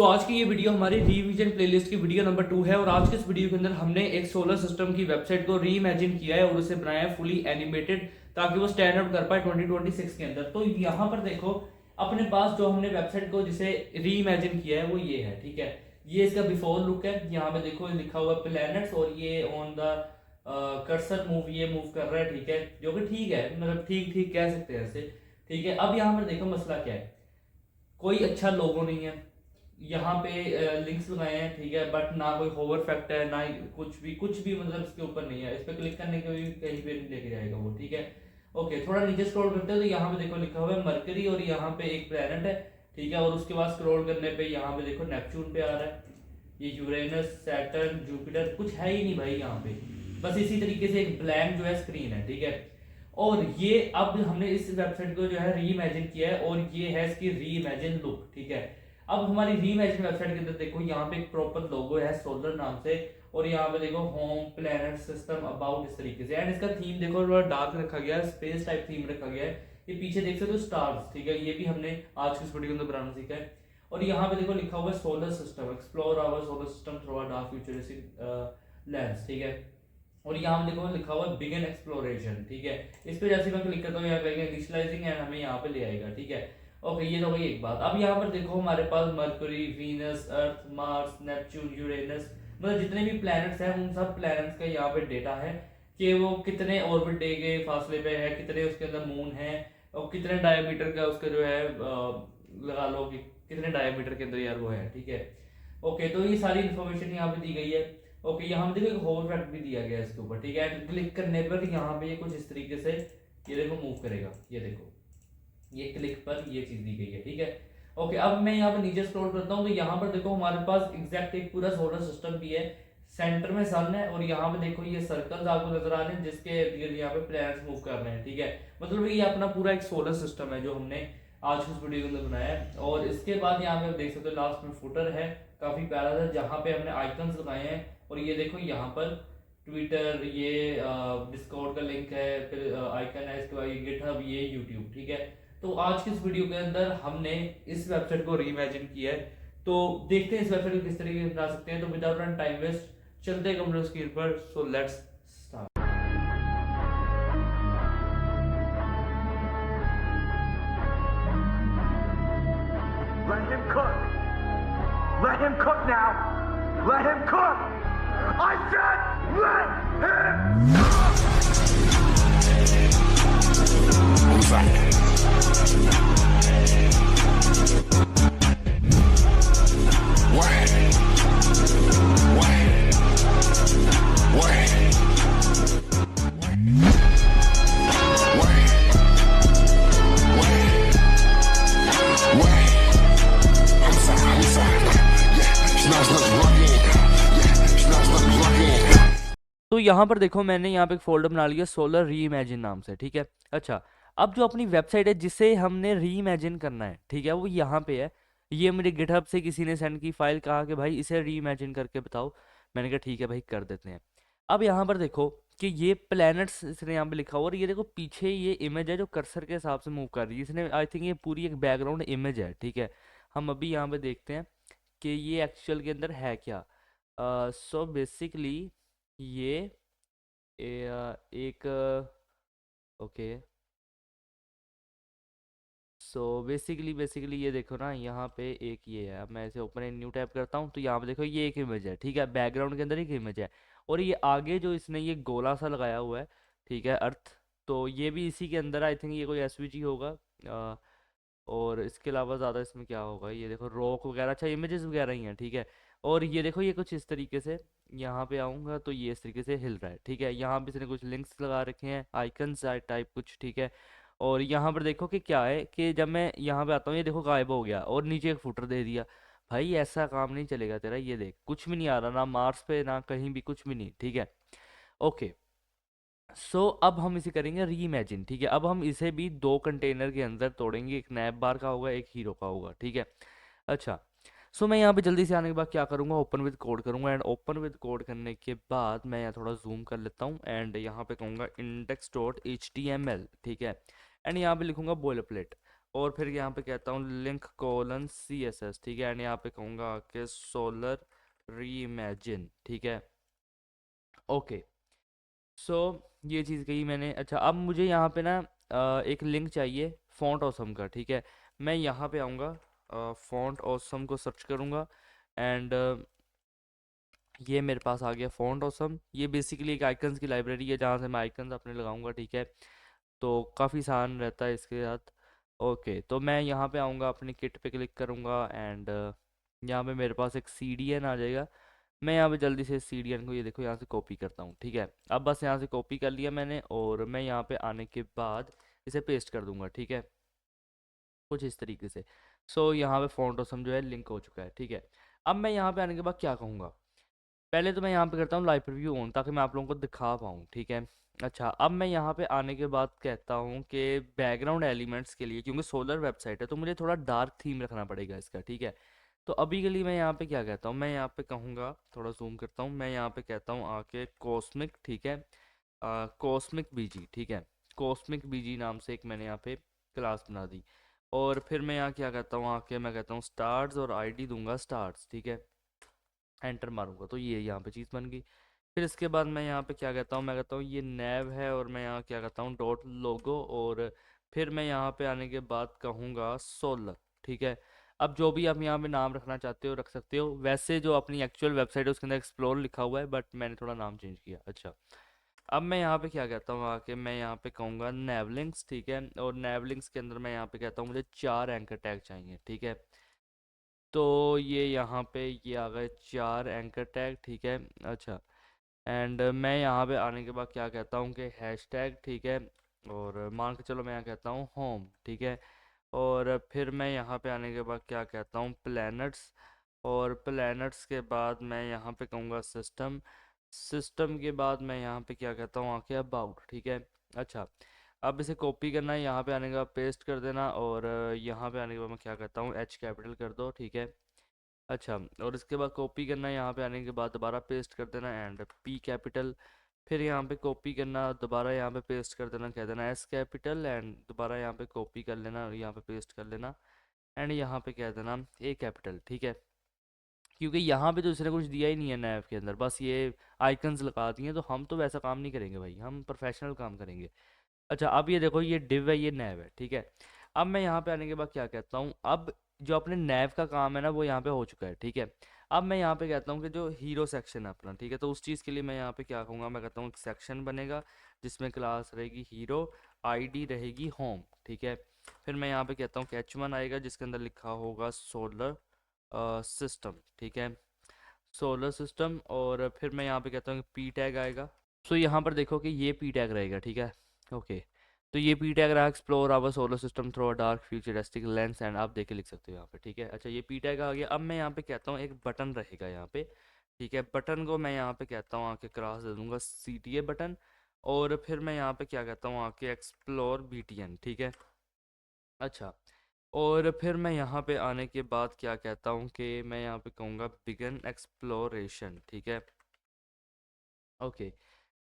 आज की ये वीडियो हमारी रीविजन प्लेलिस्ट की वीडियो नंबर 2 है और आज के इस वीडियो के अंदर हमने एक सोलर सिस्टम की वेबसाइट को री इमेजिन किया है और उसे बनाया है फुली एनिमेटेड ताकि वो स्टैंड आउट कर पाए 2026 के अंदर। तो यहाँ पर देखो अपने पास जो हमने वेबसाइट को जिसे री इमेजिन किया है वो ये है, ठीक है। ये इसका बिफोर लुक है। यहाँ पे देखो लिखा हुआ है प्लैनेट्स और ये ऑन द कर्सर मूव, ये मूव कर रहा है, ठीक है, जो कि ठीक है, मतलब ठीक ठीक कह सकते हैं ऐसे, ठीक है। अब यहाँ पर देखो मसला क्या है, कोई अच्छा लोगो नहीं है यहाँ पे। लिंक्स लगाए हैं, ठीक है, बट ना कोई होवर फैक्ट है, ना ही कुछ भी मतलब इसके ऊपर नहीं है। इस पर क्लिक करने के भी कहीं पे नहीं लेके जाएगा वो, ठीक है। ओके, थोड़ा नीचे स्क्रॉल करते हैं तो यहाँ पे देखो लिखा हुआ है मरकरी और यहाँ पे एक प्लेनेट है, ठीक है। और उसके बाद स्क्रॉल करने पे यहाँ पे देखो नेपच्यून पे आ रहा है, ये यूरेनस सैटर्न जुपिटर, कुछ है ही नहीं भाई यहाँ पे। बस इसी तरीके से एक ब्लैंक जो है स्क्रीन है, ठीक है। और ये अब हमने इस वेबसाइट को जो है री इमेजिन किया है और ये है इसकी री इमेजिन लुक, ठीक है। अब हमारी री इमेजिन वेबसाइट के अंदर देखो यहाँ पे एक प्रॉपर लोगो है सोलर नाम से, और यहाँ पे देखो होम प्लेनेट सिस्टम अबाउट, इस तरीके से। एंड इसका थीम देखो थोड़ा डार्क रखा गया है, स्पेस टाइप थीम रखा गया है। ये पीछे देख सकते हो स्टार्स, ठीक है, ये भी हमने आज की इस वीडियो के अंदर बनाना सीखा है। और यहाँ पे देखो लिखा हुआ है solar system, explore our solar system through a dark futuristic lens, ठीक है। और यहाँ देखो लिखा हुआ है बिगिन एक्सप्लोरेशन, ठीक है। इस पे जैसे मैं क्लिक करता हूँ यहाँ पे इनिशियलाइजिंग एंड हमें यहाँ पे ले आएगा, ठीक है। ओके, ये तो गई एक बात। अब यहाँ पर देखो हमारे पास मरकरी, वीनस, अर्थ, मार्स, नेपच्यून, यूरेनस, मतलब जितने भी प्लैनेट्स हैं उन सब प्लैनेट्स का यहाँ पे डेटा है कि वो कितने ऑर्बिट डे के फासले पे है, कितने उसके अंदर मून है, और कितने डायमीटर का उसका जो है लगा लो कि कितने डायमीटर के अंदर यार वो है, ठीक है। ओके, तो ये सारी इन्फॉर्मेशन यहाँ पे दी गई है। ओके, यहाँ पे देखो एक होवर फैक्ट भी दिया गया है इसके ऊपर, ठीक है। क्लिक करने पर यहाँ पे ये कुछ इस तरीके से ये देखो मूव करेगा, ये देखो ये क्लिक पर ये चीज दी गई है, ठीक है। ओके, अब मैं यहाँ पे नीचे स्क्रॉल करता हूँ तो यहाँ पर देखो हमारे पास एग्जैक्ट एक पूरा सोलर सिस्टम भी है। सेंटर में सन है और यहाँ पे देखो ये सर्कल्स आपको नजर आ रहे हैं जिसके इर्द गिर्द यहाँ पे प्लैनेट्स मूव कर रहे हैं, ठीक है। मतलब ये अपना पूरा एक सोलर सिस्टम है जो हमने आज की इस वीडियो के अंदर बनाया है। और इसके बाद यहाँ पे आप देख सकते हो लास्ट में फुटर है, काफी प्यारा था, जहाँ पे हमने आइकन्स लगाए हैं। और ये देखो यहाँ पर ट्विटर, ये डिस्कॉर्ड का लिंक है, फिर आइकन है, इसके बाद ये गिटहब, ये यूट्यूब, ठीक है। तो आज की इस वीडियो के अंदर हमने इस वेबसाइट को रीइमेजिन किया है। तो देखते हैं इस वेबसाइट को किस तरीके से बना सकते हैं। तो विदाउट रन टाइम वेस्ट चलते हैं कंप्यूटर स्क्रीन पर। So let's start. Let him cook. Let him cook now. Let him cook. I said let him तो यहाँ पर देखो मैंने यहाँ पे एक फोल्डर बना लिया सोलर री इमेजिन नाम से, ठीक है। अच्छा, अब जो अपनी वेबसाइट है जिसे हमने री इमेजिन करना है, ठीक है, वो यहाँ पे है। ये मुझे गिटहब से किसी ने सेंड की फाइल, कहा कि भाई इसे री इमेजिन करके बताओ। मैंने कहा ठीक है भाई कर देते हैं। अब यहाँ पर देखो कि ये प्लैनेट्स इसने यहाँ पे लिखा हुआ, और ये देखो पीछे ये इमेज है जो कर्सर के हिसाब से मूव कर रही है। इसने आई थिंक ये पूरी एक बैकग्राउंड इमेज है, ठीक है। हम अभी यहाँ पे देखते हैं कि ये एक्चुअल के अंदर है क्या। सो बेसिकली ये एक ओके, सो बेसिकली ये देखो ना, यहाँ पे एक ये है। अब मैं इसे ओपन इन न्यू टैप करता हूँ तो यहाँ पे देखो ये एक इमेज है, ठीक है, बैकग्राउंड के अंदर एक इमेज है। और ये आगे जो इसने ये गोला सा लगाया हुआ है, ठीक है, अर्थ, तो ये भी इसी के अंदर आई थिंक ये कोई एसवीजी होगा। और इसके अलावा ज़्यादा इसमें क्या होगा, ये देखो रॉक वगैरह, अच्छा इमेजेस वगैरह ही हैं, ठीक है। और ये देखो ये कुछ इस तरीके से, यहाँ पे आऊँगा तो ये इस तरीके से हिल रहा है, ठीक है। यहाँ पे इसने कुछ लिंक्स लगा रखे हैं, आइकन्स टाइप कुछ, ठीक है। और यहाँ पर देखो कि क्या है कि जब मैं यहाँ पे आता हूँ ये देखो गायब हो गया और नीचे एक फुटर दे दिया। भाई ऐसा काम नहीं चलेगा तेरा, ये देख कुछ भी नहीं आ रहा, ना मार्स पे ना कहीं भी, कुछ भी नहीं, ठीक है। ओके, अब हम इसे करेंगे री इमेजिन, ठीक है। अब हम इसे भी दो कंटेनर के अंदर तोड़ेंगे, एक नैप बार का होगा, एक हीरो का होगा, ठीक है। अच्छा, मैं यहाँ पे जल्दी से आने के बाद क्या करूँगा, ओपन विद कोड करूँगा। एंड ओपन विद कोड करने के बाद मैं यहाँ थोड़ा जूम कर लेता हूँ एंड यहाँ पे कहूँगा index.html, ठीक है। एंड यहाँ पे लिखूँगा बॉयलर प्लेट। और फिर यहाँ पे कहता हूँ लिंक कोलन CSS, ठीक है। एंड यहाँ पे कहूँगा कि सोलर रीइमेजिन, ठीक है। ओके, सो ये चीज़ कही मैंने। अच्छा, अब मुझे यहाँ पे ना एक लिंक चाहिए फॉन्ट ऑसम का, ठीक है। मैं यहाँ पे आऊँगा, फॉन्ट ऑसम को सर्च करूँगा, एंड ये मेरे पास आ गया फॉन्ट ऑसम। ये बेसिकली एक आइकन्स की लाइब्रेरी है जहाँ से मैं आइकन्स अपने लगाऊंगा, ठीक है। तो काफ़ी आसान रहता है इसके साथ। ओके, तो मैं यहाँ पे आऊँगा, अपनी किट पे क्लिक करूँगा, एंड यहाँ पे मेरे पास एक CDN आ जाएगा। मैं यहाँ पे जल्दी से CDN को, ये देखो, यहाँ से कॉपी करता हूँ, ठीक है। अब बस यहाँ से कॉपी कर लिया मैंने, और मैं यहाँ पे आने के बाद इसे पेस्ट कर दूंगा, ठीक है, कुछ इस तरीके से। सो यहाँ पे फॉन्ट ऑसम जो है लिंक हो चुका है, ठीक है। अब मैं यहाँ पे आने के बाद क्या कहूँगा, पहले तो मैं यहाँ पे करता हूँ लाइव प्रीव्यू ऑन, ताकि मैं आप लोगों को दिखा पाऊँ, ठीक है। अच्छा, अब मैं यहाँ पे आने के बाद कहता हूँ कि बैकग्राउंड एलिमेंट्स के लिए, क्योंकि सोलर वेबसाइट है तो मुझे थोड़ा डार्क थीम रखना पड़ेगा इसका, ठीक है। तो अभी के लिए मैं यहाँ पे क्या कहता हूँ, मैं यहाँ पे कहूँगा, थोड़ा जूम करता हूँ, मैं यहाँ पे कहता हूँ आके कॉस्मिक, ठीक है, कॉस्मिक BG, ठीक है। कॉस्मिक BG नाम से एक मैंने यहाँ पे क्लास बना दी। और फिर मैं यहाँ क्या कहता हूँ, आके मैं कहता हूँ स्टार्स, और ID दूंगा स्टार्स, ठीक है। एंटर मारूंगा तो ये यहाँ पे चीज़ बन गई। फिर इसके बाद मैं यहाँ पे क्या कहता हूँ, मैं कहता हूँ ये नैव है, और मैं यहाँ क्या कहता हूँ डॉट लोगो, और फिर मैं यहाँ पे आने के बाद कहूँगा सोलर, ठीक है। अब जो भी आप यहाँ पे नाम रखना चाहते हो रख सकते हो। वैसे जो अपनी एक्चुअल वेबसाइट है उसके अंदर एक्सप्लोर लिखा हुआ है, बट मैंने थोड़ा नाम चेंज किया। अच्छा, अब मैं यहाँ पे क्या कहता हूँ, आके मैं यहाँ पे कहूँगा नेवलिंक्स, ठीक है। और नेवलिंक्स के अंदर मैं यहाँ पे कहता हूँ मुझे 4 एंकर टैग चाहिए, ठीक है। तो ये यहाँ पे ये आ गए 4 एंकर टैग, ठीक है। अच्छा, एंड मैं यहाँ पे आने के बाद क्या कहता हूँ कि हैश टैग, ठीक है। और मान के चलो मैं यहाँ कहता हूँ होम, ठीक है। और फिर मैं यहाँ पे आने के बाद क्या कहता हूँ प्लैनेट्स, और प्लैनेट्स के बाद मैं यहाँ पे कहूँगा सिस्टम। सिस्टम के बाद मैं यहाँ पे क्या कहता हूँ आके अबाउट, ठीक है। अच्छा, अब इसे कॉपी करना है, यहाँ पे आने के बाद पेस्ट कर देना, और यहाँ पे आने के बाद मैं क्या कहता हूँ H कैपिटल कर दो, ठीक है। अच्छा, और इसके बाद कॉपी करना है, यहाँ पे आने के बाद दोबारा पेस्ट कर देना एंड P कैपिटल। फिर यहाँ पे कॉपी करना, दोबारा यहाँ पे पेस्ट कर देना, कह देना S कैपिटल, एंड दोबारा यहाँ पे कॉपी कर लेना और यहाँ पे पेस्ट कर लेना, एंड यहाँ पे कह देना A कैपिटल, ठीक है। क्योंकि यहाँ पे तो इसने कुछ दिया ही नहीं है नैव के अंदर, बस ये आइकन्स लगा दिए, तो हम तो वैसा काम नहीं करेंगे भाई, हम प्रोफेशनल काम करेंगे। अच्छा, अब ये देखो, ये डिव है, ये नैव है, ठीक है। अब मैं यहाँ पे आने के बाद क्या कहता हूँ, अब जो अपने नैव का काम है ना वो यहाँ पे हो चुका है, ठीक है। अब मैं यहाँ पे कहता हूँ कि जो हीरो सेक्शन है अपना, ठीक है, तो उस चीज़ के लिए मैं यहाँ पे क्या कहूँगा, मैं कहता हूँ एक सेक्शन बनेगा जिसमें क्लास रहेगी हीरो, ID रहेगी होम, ठीक है। फिर मैं यहाँ पे कहता हूँ कि H1 आएगा जिसके अंदर लिखा होगा सोलर सिस्टम, ठीक है, सोलर सिस्टम। और फिर मैं यहाँ पे कहता हूँ P टैग आएगा। सो यहाँ पर देखो कि ये P टैग रहेगा, ठीक है। ओके, तो ये P टैग रहा explore our solar system through a dark futuristic lens, and आप देख के लिख सकते हो यहाँ पे, ठीक है। अच्छा, ये P टैग आ गया। अब मैं यहाँ पे कहता हूँ एक बटन रहेगा यहाँ पे, ठीक है। बटन को मैं यहाँ पे कहता हूँ आके क्रॉस दे दूंगा CTA बटन, और फिर मैं यहाँ पे क्या कहता हूँ आके एक्सप्लोर BTN, ठीक है। अच्छा, और फिर मैं यहाँ पे आने के बाद क्या कहता हूँ कि मैं यहाँ पे कहूँगा बिगन एक्सप्लोरेशन, ठीक है। ओके,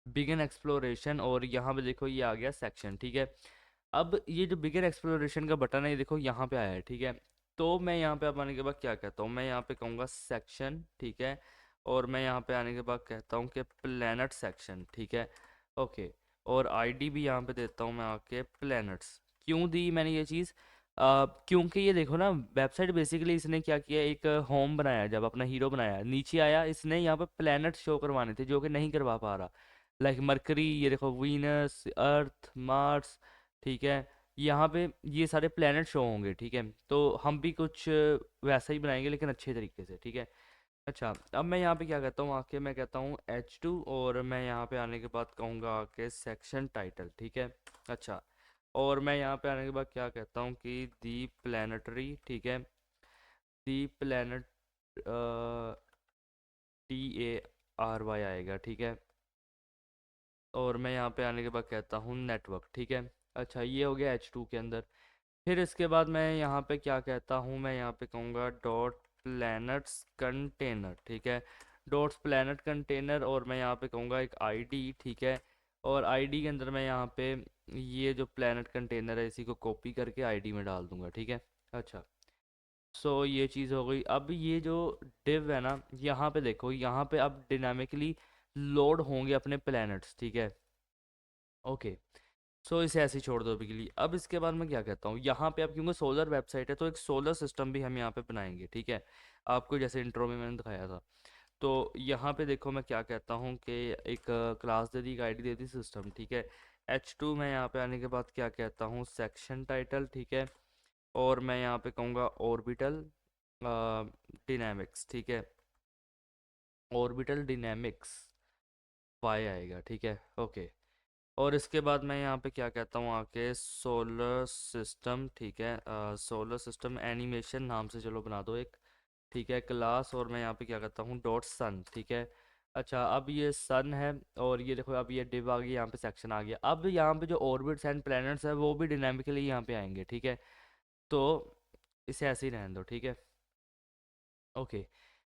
बिगन एक्सप्लोरेशन, और यहाँ पे देखो ये आ गया सेक्शन, ठीक है। अब ये जो बिगन एक्सप्लोरेशन का बटन है ये देखो यहाँ पे आया है, ठीक है। तो मैं यहाँ पे अब आने के बाद क्या कहता हूँ, मैं यहाँ पे कहूँगा सेक्शन, ठीक है। और मैं यहाँ पे आने के बाद कहता हूँ कि प्लैनेट सेक्शन, ठीक है। ओके, और ID भी यहाँ पे देता हूँ मैं आके प्लैनेट्स। क्यों दी मैंने ये चीज़, क्योंकि ये देखो ना, वेबसाइट बेसिकली इसने क्या किया, एक होम बनाया, जब अपना हीरो बनाया नीचे आया, इसने यहाँ पे प्लैनेट शो करवाने थे जो कि नहीं करवा पा रहा। लाइक मरकरी, ये देखो वीनस, अर्थ, मार्स, ठीक है। यहाँ पे ये सारे प्लैनेट शो होंगे, ठीक है। तो हम भी कुछ वैसा ही बनाएंगे लेकिन अच्छे तरीके से, ठीक है। अच्छा, अब मैं यहाँ पे क्या कहता हूँ आके, मैं कहता हूँ H2, और मैं यहाँ पे आने के बाद कहूँगा आके सेक्शन टाइटल, ठीक है। अच्छा, और मैं यहाँ पे आने के बाद क्या कहता हूँ कि दी प्लानटरी, ठीक है, दी प्लानट TARY आएगा, ठीक है। और मैं यहाँ पे आने के बाद कहता हूँ नेटवर्क, ठीक है। अच्छा, ये हो गया H2 के अंदर। फिर इसके बाद मैं यहाँ पे क्या कहता हूँ, मैं यहाँ पे कहूँगा डॉट प्लैनेट्स कंटेनर, ठीक है, डॉट्स प्लैनेट कंटेनर। और मैं यहाँ पे कहूँगा एक ID, ठीक है। और आईडी के अंदर मैं यहाँ पे ये जो प्लेनेट कंटेनर है इसी को कॉपी करके आईडी में डाल दूंगा, ठीक है। अच्छा, सो ये चीज़ हो गई। अब ये जो डिव है ना, यहाँ पे देखो, यहाँ पे अब डिनामिकली लोड होंगे अपने प्लैनेट्स, ठीक है। ओके, सो इसे ऐसे ही छोड़ दो अभी के लिए। अब इसके बाद मैं क्या कहता हूँ, यहाँ पे अब क्योंकि सोलर वेबसाइट है तो एक सोलर सिस्टम भी हम यहाँ पे बनाएंगे, ठीक है। आपको जैसे इंट्रो में मैंने दिखाया था। तो यहाँ पे देखो मैं क्या कहता हूँ कि एक क्लास दे दी, एक आईडी दे दी सिस्टम, ठीक है। H2 मैं यहाँ पे आने के बाद क्या कहता हूँ, सेक्शन टाइटल, ठीक है। और मैं यहाँ पे कहूँगा ऑर्बिटल डिनामिक्स, ठीक है। ऑर्बिटल डिनामिक्स वाई आएगा, ठीक है। ओके, और इसके बाद मैं यहाँ पे क्या कहता हूँ आके, सोलर सिस्टम, ठीक है। सोलर सिस्टम एनिमेशन नाम से चलो बना दो एक, ठीक है, क्लास। और मैं यहाँ पे क्या करता हूँ, डॉट सन, ठीक है। अच्छा, अब ये सन है, और ये देखो अब ये डिव आ गई, यहाँ पे सेक्शन आ गया। अब यहाँ पे जो ऑर्बिट्स एंड प्लैनेट्स है वो भी डिनामिकली यहाँ पे आएंगे, ठीक है। तो इसे ऐसे ही रहने दो, ठीक है। ओके,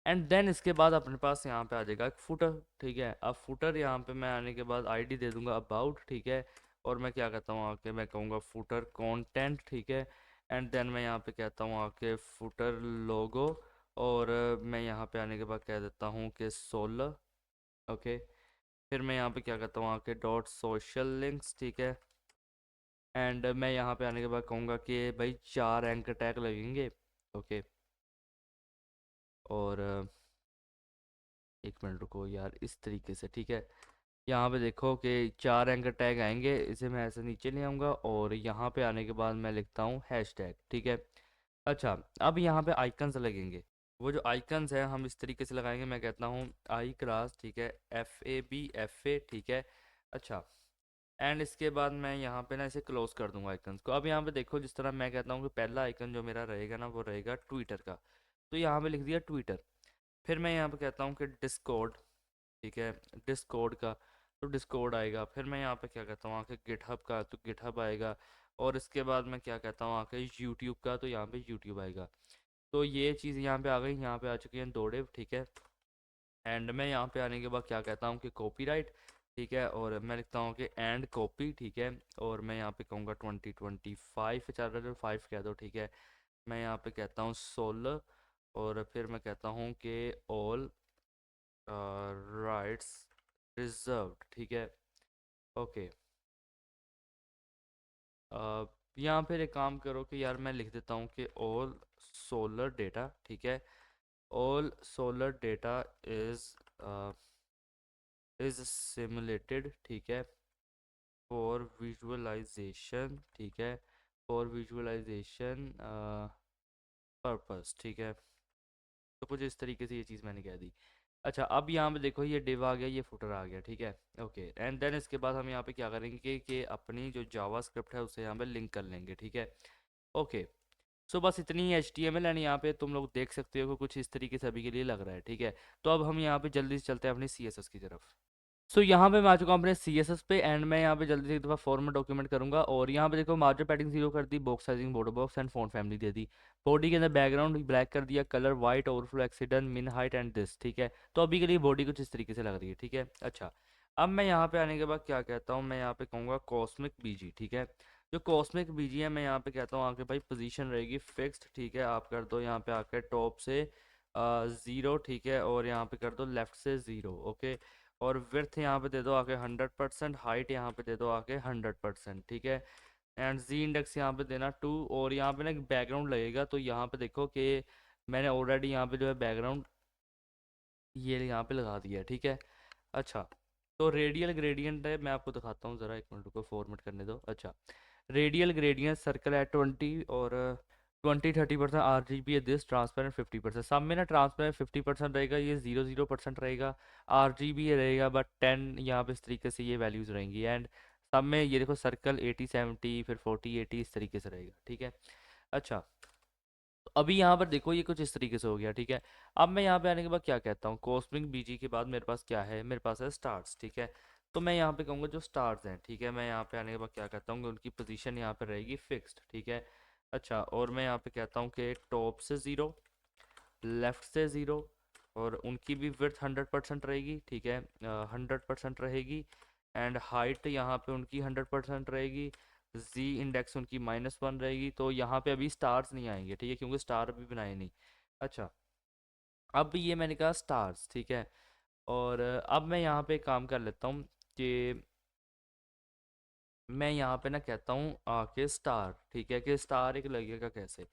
एंड देन इसके बाद अपने पास यहाँ पे आ जाएगा एक फुटर, ठीक है। अब फुटर यहाँ पे मैं आने के बाद आईडी दे दूंगा अबाउट, ठीक है। और मैं क्या कहता हूँ आके, मैं कहूँगा फुटर कंटेंट, ठीक है। एंड देन मैं यहाँ पे कहता हूँ आके फुटर लोगो। और मैं यहाँ पे आने के बाद कह देता हूँ कि 16। ओके, फिर मैं यहाँ पे क्या कहता हूँ आके डॉट सोशल लिंक्स, ठीक है। एंड मैं यहाँ पे आने के बाद कहूँगा कि भाई 4 एंकर टैग लगेंगे। ओके, और एक मिनट रुको यार, इस तरीके से, ठीक है। यहाँ पे देखो कि 4 एंकर टैग आएंगे, इसे मैं ऐसे नीचे ले आऊँगा और यहाँ पे आने के बाद मैं लिखता हूँ हैश टैग, ठीक है। अच्छा, अब यहाँ पे आइकन्स लगेंगे। वो जो आइकन्स है हम इस तरीके से लगाएंगे, मैं कहता हूँ आई क्लास, ठीक है, FAB FA, ठीक है। अच्छा, एंड इसके बाद मैं यहाँ पे ना इसे क्लोज कर दूंगा आइकन्स को। अब यहाँ पे देखो, जिस तरह मैं कहता हूँ कि पहला आइकन जो मेरा रहेगा ना वो रहेगा ट्विटर का, तो यहाँ पे लिख दिया ट्विटर। फिर मैं यहाँ पे कहता हूँ कि डिस्कॉर्ड, ठीक है, डिस्कॉर्ड का, तो डिस्कॉर्ड आएगा। फिर मैं यहाँ पे क्या कहता हूँ आके गिटहब का, तो गिटहब आएगा। और इसके बाद मैं क्या कहता हूँ आके यूट्यूब का, तो यहाँ पे यूट्यूब आएगा। तो ये चीज़ यहाँ पे आ गई, यहाँ पे आ चुकी है 2 डिव, ठीक है। एंड मैं यहाँ पे आने के बाद क्या कहता हूँ कि कॉपीराइट, ठीक है। और मैं लिखता हूँ कि एंड कॉपी, ठीक है। और मैं यहाँ पे कहूँगा 2025, 4.5 कह दो, ठीक है। मैं यहाँ पे कहता हूँ 16। और फिर मैं कहता हूँ कि ऑल राइट्स रिजर्व्ड, ठीक है। ओके, यहाँ फिर एक काम करो कि यार मैं लिख देता हूँ कि ऑल सोलर डेटा, ठीक है। All solar data is simulated, ठीक है, फॉर विजुअलाइजेशन, ठीक है, फॉर विजुअलाइजेशन पर्पस, ठीक है। तो कुछ इस तरीके से ये चीज़ मैंने कह दी। अच्छा, अब यहाँ पे देखो ये डिव आ गया, ये फुटर आ गया, ठीक है। ओके, एंड देन इसके बाद हम यहाँ पे क्या करेंगे कि अपनी जो जावा स्क्रिप्ट है उसे यहाँ पे लिंक कर लेंगे, ठीक है। ओके, सो बस इतनी ही HTML एंड यहाँ पे तुम लोग देख सकते हो कि कुछ इस तरीके से अभी के लिए लग रहा है, ठीक है। तो अब हम यहाँ पे जल्दी से चलते हैं अपनी CSS की तरफ। सो यहाँ पे मैं आ चुका हूँ अपने CSS पे, एंड मैं यहाँ पे जल्दी से एक दफ़ा फॉर्मेट डॉक्यूमेंट करूँगा। और यहाँ पे देखो मार्जिन पैडिंग 0 कर दी, box sizing border box and font family दे दी। बॉडी के अंदर बैकग्राउंड ब्लैक कर दिया, colour white, overflow accident, min height and this, ठीक है। तो अभी के लिए बॉडी कुछ इस तरीके से लग रही है, ठीक है। अच्छा, अब मैं यहाँ पे आने के बाद क्या कहता हूँ, मैं यहाँ पे कहूँगा कॉस्मिक BG, ठीक है। जो कॉस्मिक BG है मैं यहाँ पे कहता हूँ आके भाई पोजीशन रहेगी फिक्स्ड, ठीक है। आप कर दो यहाँ पे आके टॉप से 0, ठीक है। और यहाँ पे कर दो लेफ्ट से 0, ओके। और विर्थ यहाँ पे दे दो आके 100%, हाइट यहाँ पे दे दो आके 100%, ठीक है। एंड जी इंडेक्स यहाँ पे देना 2। और यहाँ पे ना एक बैकग्राउंड लगेगा, तो यहाँ पे देखो कि मैंने ऑलरेडी यहाँ पे जो है बैकग्राउंड ये यहाँ पे लगा दिया है, ठीक है। अच्छा, तो रेडियल ग्रेडियंट है, मैं आपको दिखाता हूँ ज़रा, एक मिनट को फॉर्मेट करने दो। अच्छा, रेडियल ग्रेडियंट सर्कल है 20 और 20-30% RGB है, दिस ट्रांसपेरेंट 50%। सब में ना ट्रांसपेरेंट 50% रहेगा, ये 0% रहेगा। RGB रहेगा बट 10, यहाँ पे इस तरीके से ये वैल्यूज़ रहेंगी। एंड सब में ये देखो सर्कल 80-70 फिर 40-80 इस तरीके से रहेगा, ठीक है। अच्छा, तो अभी यहाँ पर देखो ये कुछ इस तरीके से हो गया, ठीक है। अब मैं यहाँ पे आने के बाद क्या कहता हूँ, कॉस्मिक BG के बाद मेरे पास क्या है, मेरे पास है स्टार्स, ठीक है। तो मैं यहाँ पे कहूँगा जो स्टार्स हैं, ठीक है, मैं यहाँ पे आने के बाद क्या कहता हूँ कि उनकी पोजीशन यहाँ पे रहेगी फिक्स्ड, ठीक है। अच्छा, और मैं यहाँ पे कहता हूँ कि टॉप से 0, लेफ्ट से 0, और उनकी भी विड्थ 100% रहेगी, ठीक है, 100% रहेगी। एंड हाइट यहाँ पे उनकी 100% रहेगी, जी इंडेक्स उनकी -1 रहेगी। तो यहाँ पे अभी स्टार्स नहीं आएंगे, ठीक है, क्योंकि स्टार अभी बनाए नहीं। अच्छा, अब ये मैंने कहा स्टार्स, ठीक है। और अब मैं यहाँ पे एक काम कर लेता हूँ कि मैं यहाँ पे ना कहता हूँ कि स्टार, ठीक है, कि स्टार एक लगेगा कैसे।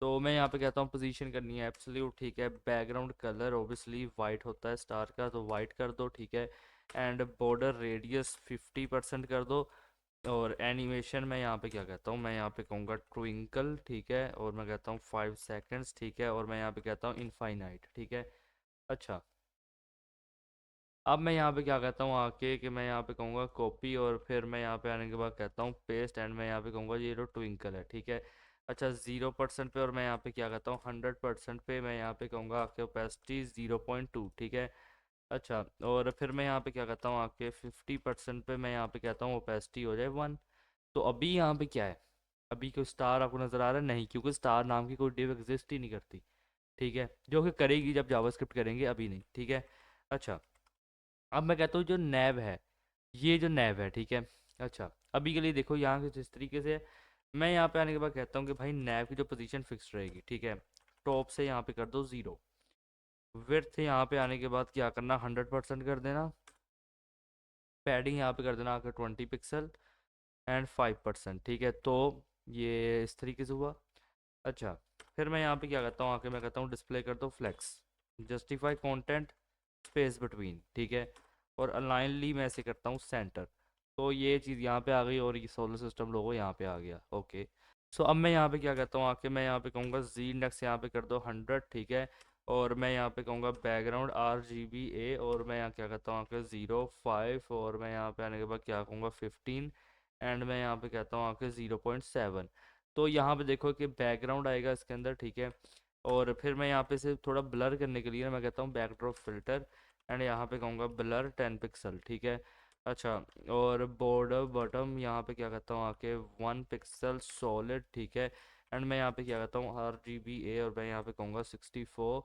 तो मैं यहाँ पे कहता हूँ पोजीशन करनी है एब्सोल्यूट, ठीक है। बैकग्राउंड कलर ऑब्वियसली वाइट होता है स्टार का, तो वाइट कर दो, ठीक है। एंड बॉर्डर रेडियस 50% कर दो। और एनिमेशन मैं यहाँ पे क्या कहता हूँ, मैं यहाँ पे कहूँगा ट्विंकल, ठीक है। और मैं कहता हूँ 5 सेकेंड्स, ठीक है। और मैं यहाँ पे कहता हूँ इनफाइनाइट, ठीक है। अच्छा, अब मैं यहाँ पे क्या कहता हूँ आके कि मैं यहाँ पे कहूँगा कॉपी, और फिर मैं यहाँ पे आने के बाद कहता हूँ पेस्ट, एंड मैं यहाँ पे कहूँगा ये जो ट्विंकल है, ठीक है। अच्छा, 0% पे, और मैं यहाँ पे क्या कहता हूँ 100% पे, मैं यहाँ पे कहूँगा आके ओपेसिटी 0.2, ठीक है। अच्छा, और फिर मैं यहाँ पे क्या कहता हूँ आके 50% पे, मैं यहाँ पे कहता हूँ ओपेसिटी हो जाए 1। तो अभी यहाँ पे क्या है, अभी कोई स्टार आपको नज़र आ रहा है? नहीं, क्योंकि स्टार नाम की कोई डिव एग्जिस्ट ही नहीं करती, ठीक है, जो कि करेगी जब जावास्क्रिप्ट करेंगे, अभी नहीं, ठीक है। अच्छा, अब मैं कहता हूँ जो नैब है, ये जो नैब है, ठीक है। अच्छा, अभी के लिए देखो यहाँ के जिस तरीके से मैं यहाँ पे आने के बाद कहता हूँ कि भाई नैब की जो पोजीशन फिक्स रहेगी, ठीक है। टॉप से यहाँ पे कर दो 0। विड्थ यहाँ पे आने के बाद क्या करना, 100% कर देना। पैडिंग यहाँ पे कर देना आकर 20 पिक्सल, एंड 5%, ठीक है। तो ये इस तरीके से हुआ। अच्छा, फिर मैं यहाँ पे क्या करता हूँ आके मैं कहता हूँ डिस्प्ले कर दो flex, justify content, space between, ठीक है। और अलाइनली मैं ऐसे करता हूँ सेंटर। तो ये चीज़ यहाँ पे आ गई, और ये सोलर सिस्टम लोगो यहाँ पे आ गया, ओके। सो अब मैं यहाँ पे क्या कहता हूँ आके मैं यहाँ पे कहूँगा जी इंडेक्स यहाँ पे कर दो 100, ठीक है। और मैं यहाँ पे कहूँगा बैकग्राउंड RGBA, और मैं यहाँ क्या कहता हूँ आके 0.5, और मैं यहाँ पे आने के बाद क्या कहूँगा 15, एंड मैं यहाँ पे कहता हूँ आके 0.7। तो यहाँ पे देखो कि बैकग्राउंड आएगा इसके अंदर, ठीक है। और फिर मैं यहाँ पे से थोड़ा ब्लर करने के लिए ना मैं कहता हूँ बैकड्रॉप फिल्टर, एंड यहाँ पे कहूँगा ब्लर 10 पिक्सल, ठीक है। अच्छा, और बॉर्डर बॉटम यहाँ पे क्या कहता हूँ आके 1 पिक्सल सॉलिड, ठीक है। एंड मैं यहाँ पे क्या कहता हूँ RGBA, और मैं यहाँ पे कहूँगा 64,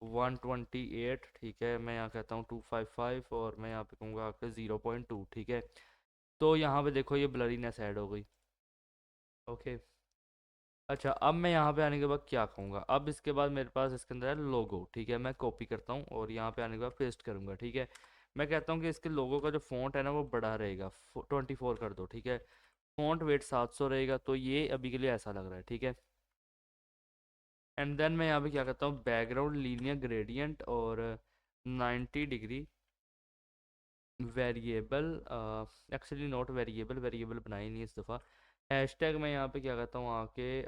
128, ठीक है। मैं यहाँ कहता हूँ 255, और मैं यहाँ पे कहूँगा आके 0.2, ठीक है। तो यहाँ पे देखो ये ब्लरीनेस ऐड हो गई, ओके। अच्छा, अब मैं यहाँ पे आने के बाद क्या कहूँगा, अब इसके बाद मेरे पास इसके अंदर है लोगो, ठीक है। मैं कॉपी करता हूँ और यहाँ पे आने के बाद पेस्ट करूँगा, ठीक है। मैं कहता हूँ कि इसके लोगो का जो फ़ॉन्ट है ना वो बड़ा रहेगा, 24 कर दो, ठीक है। फ़ॉन्ट वेट 700 रहेगा, तो ये अभी के लिए ऐसा लग रहा है, ठीक है। एंड देन मैं यहाँ पे क्या करता हूँ बैकग्राउंड लीनियर ग्रेडियंट, और 90 degree variable, actually not variable, variable बनाई नहीं इस दफ़ा। हैशटैग मैं यहाँ पे क्या कहता हूँ आके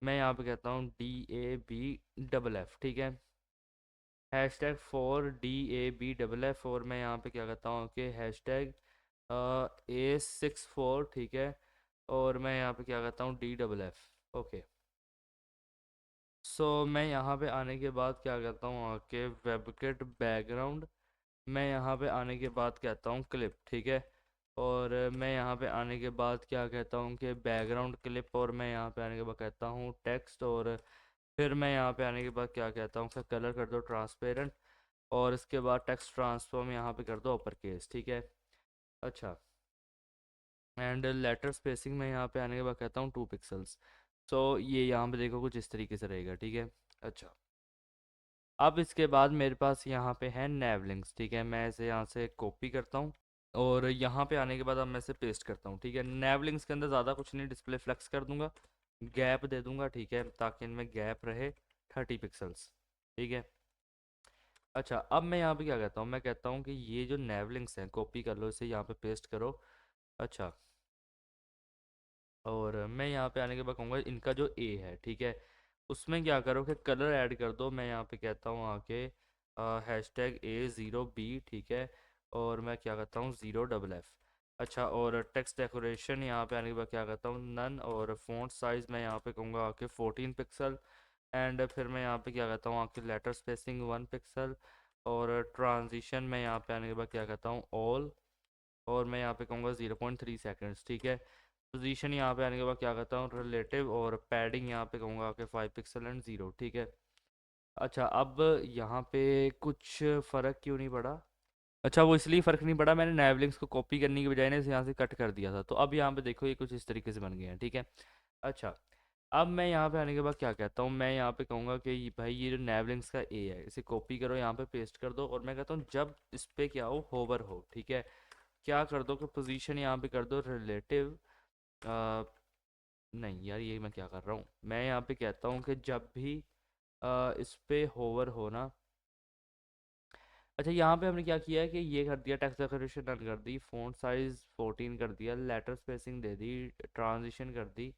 मैं यहाँ पे कहता हूँ DABFF, ठीक है। हैशटैग for DABFF, और मैं यहाँ पे क्या कहता हूँ कि हैशटैग A64, ठीक है। और मैं यहाँ पे क्या कहता हूँ DFF, ओके। सो मैं यहाँ पे आने के बाद क्या कहता हूँ आके वेबकिट बैकग्राउंड, मैं यहाँ पे आने के बाद कहता हूँ क्लिप, ठीक है। और मैं यहाँ पे आने के बाद क्या कहता हूँ कि बैकग्राउंड क्लिप, और मैं यहाँ पे आने के बाद कहता हूँ टेक्स्ट, और फिर मैं यहाँ पे आने के बाद क्या कहता हूँ कि कलर कर दो ट्रांसपेरेंट, और इसके बाद टेक्स्ट ट्रांसफॉर्म यहाँ पे कर दो अपर केस, ठीक है। अच्छा, एंड लेटर स्पेसिंग मैं यहाँ पे आने के बाद कहता हूँ 2 पिक्सल्स। सो ये यहाँ पे देखो कुछ इस तरीके से रहेगा, ठीक है। अच्छा, अब इसके बाद मेरे पास यहाँ पे है नैव लिंक्स, ठीक है। मैं इसे यहाँ से कॉपी करता हूँ, और यहाँ पे आने के बाद अब मैं इसे पेस्ट करता हूँ, ठीक है। नैव लिंक्स के अंदर ज़्यादा कुछ नहीं, डिस्प्ले फ्लेक्स कर दूंगा, गैप दे दूंगा, ठीक है, ताकि इनमें गैप रहे 30 पिक्सल्स, ठीक है। अच्छा, अब मैं यहाँ पे क्या कहता हूँ, मैं कहता हूँ कि ये जो नैव लिंक्स हैं कॉपी कर लो, इसे यहाँ पे पेस्ट करो। अच्छा, और मैं यहाँ पे आने के बाद कहूँगा इनका जो ए है, ठीक है, उसमें क्या करो कि कलर ऐड कर दो। मैं यहाँ पे कहता हूँ आके हैशटैग A0B, ठीक है। और मैं क्या करता हूँ ZFF। अच्छा, और टेक्स्ट डेकोरेशन यहाँ पे आने के बाद क्या करता हूँ नन, और फ़ॉन्ट साइज़ मैं यहाँ पे कहूँगा आके 14 पिक्सल। एंड फिर मैं यहाँ पे क्या करता हूँ आके लेटर स्पेसिंग 1 पिक्सल, और ट्रांजिशन मैं यहाँ पे आने के बाद क्या करता हूँ ऑल, और मैं यहाँ पे कहूँगा 0.3 सेकेंड्स, ठीक है। पोजीशन यहाँ पे आने के बाद क्या करता हूँ रिलेटिव, और पैडिंग यहाँ पे कहूँगा कि 5 पिक्सल एंड 0, ठीक है। अच्छा, अब यहाँ पे कुछ फ़र्क क्यों नहीं पड़ा, अच्छा, वो इसलिए फ़र्क नहीं पड़ा, मैंने नैव लिंक्स को कॉपी करने की बजाय ना इसे यहाँ से कट कर दिया था। तो अब यहाँ पे देखो ये कुछ इस तरीके से बन गए हैं, ठीक है। अच्छा, अब मैं यहाँ पे आने के बाद क्या कहता हूँ, मैं यहाँ पे कहूँगा कि भाई ये जो नैव लिंक्स का ए है इसे कॉपी करो, यहाँ पे पेस्ट कर दो, और मैं कहता हूँ जब इस पे क्या हो, होवर हो, ठीक है। क्या कर दो कि पोजीशन यहाँ पे कर दो रिलेटिव, नहीं यार ये मैं क्या कर रहा हूँ, मैं यहाँ पे कहता हूँ कि जब भी इस पे होवर हो ना। अच्छा, यहाँ पे हमने क्या किया है कि ये कर दिया, टेक्स्ट डेकोरेशन डन कर दी, फ़ॉन्ट साइज 14 कर दिया, लेटर स्पेसिंग दे दी, ट्रांजिशन कर दी,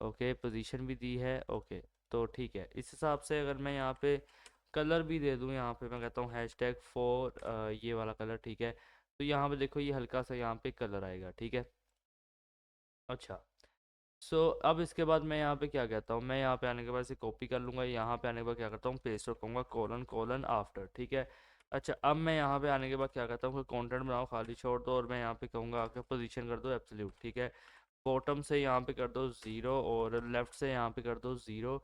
ओके, पोजीशन भी दी है, ओके। तो ठीक है, इस हिसाब से अगर मैं यहाँ पे कलर भी दे दूँ, यहाँ पे मैं कहता हूँ हैशटैग फॉर ये वाला कलर, ठीक है। तो यहाँ पे देखो ये हल्का सा यहाँ पे कलर आएगा, ठीक है। अच्छा, अब इसके बाद मैं यहाँ पे क्या कहता हूँ, मैं यहाँ पे आने के बाद इसे कॉपी कर लूँगा, यहाँ पे आने के बाद क्या करता हूँ, पेस्ट और कहूँगा कोलन कोलन आफ्टर, ठीक है। अच्छा, अब मैं यहाँ पे आने के बाद क्या करता हूँ कि कंटेंट बनाओ, खाली छोड़ दो, और मैं यहाँ पे कहूँगा आके पोजीशन कर दो एब्सोल्यूट, ठीक है। बॉटम से यहाँ पे कर दो ज़ीरो, और लेफ़्ट से यहाँ पे कर दो ज़ीरो,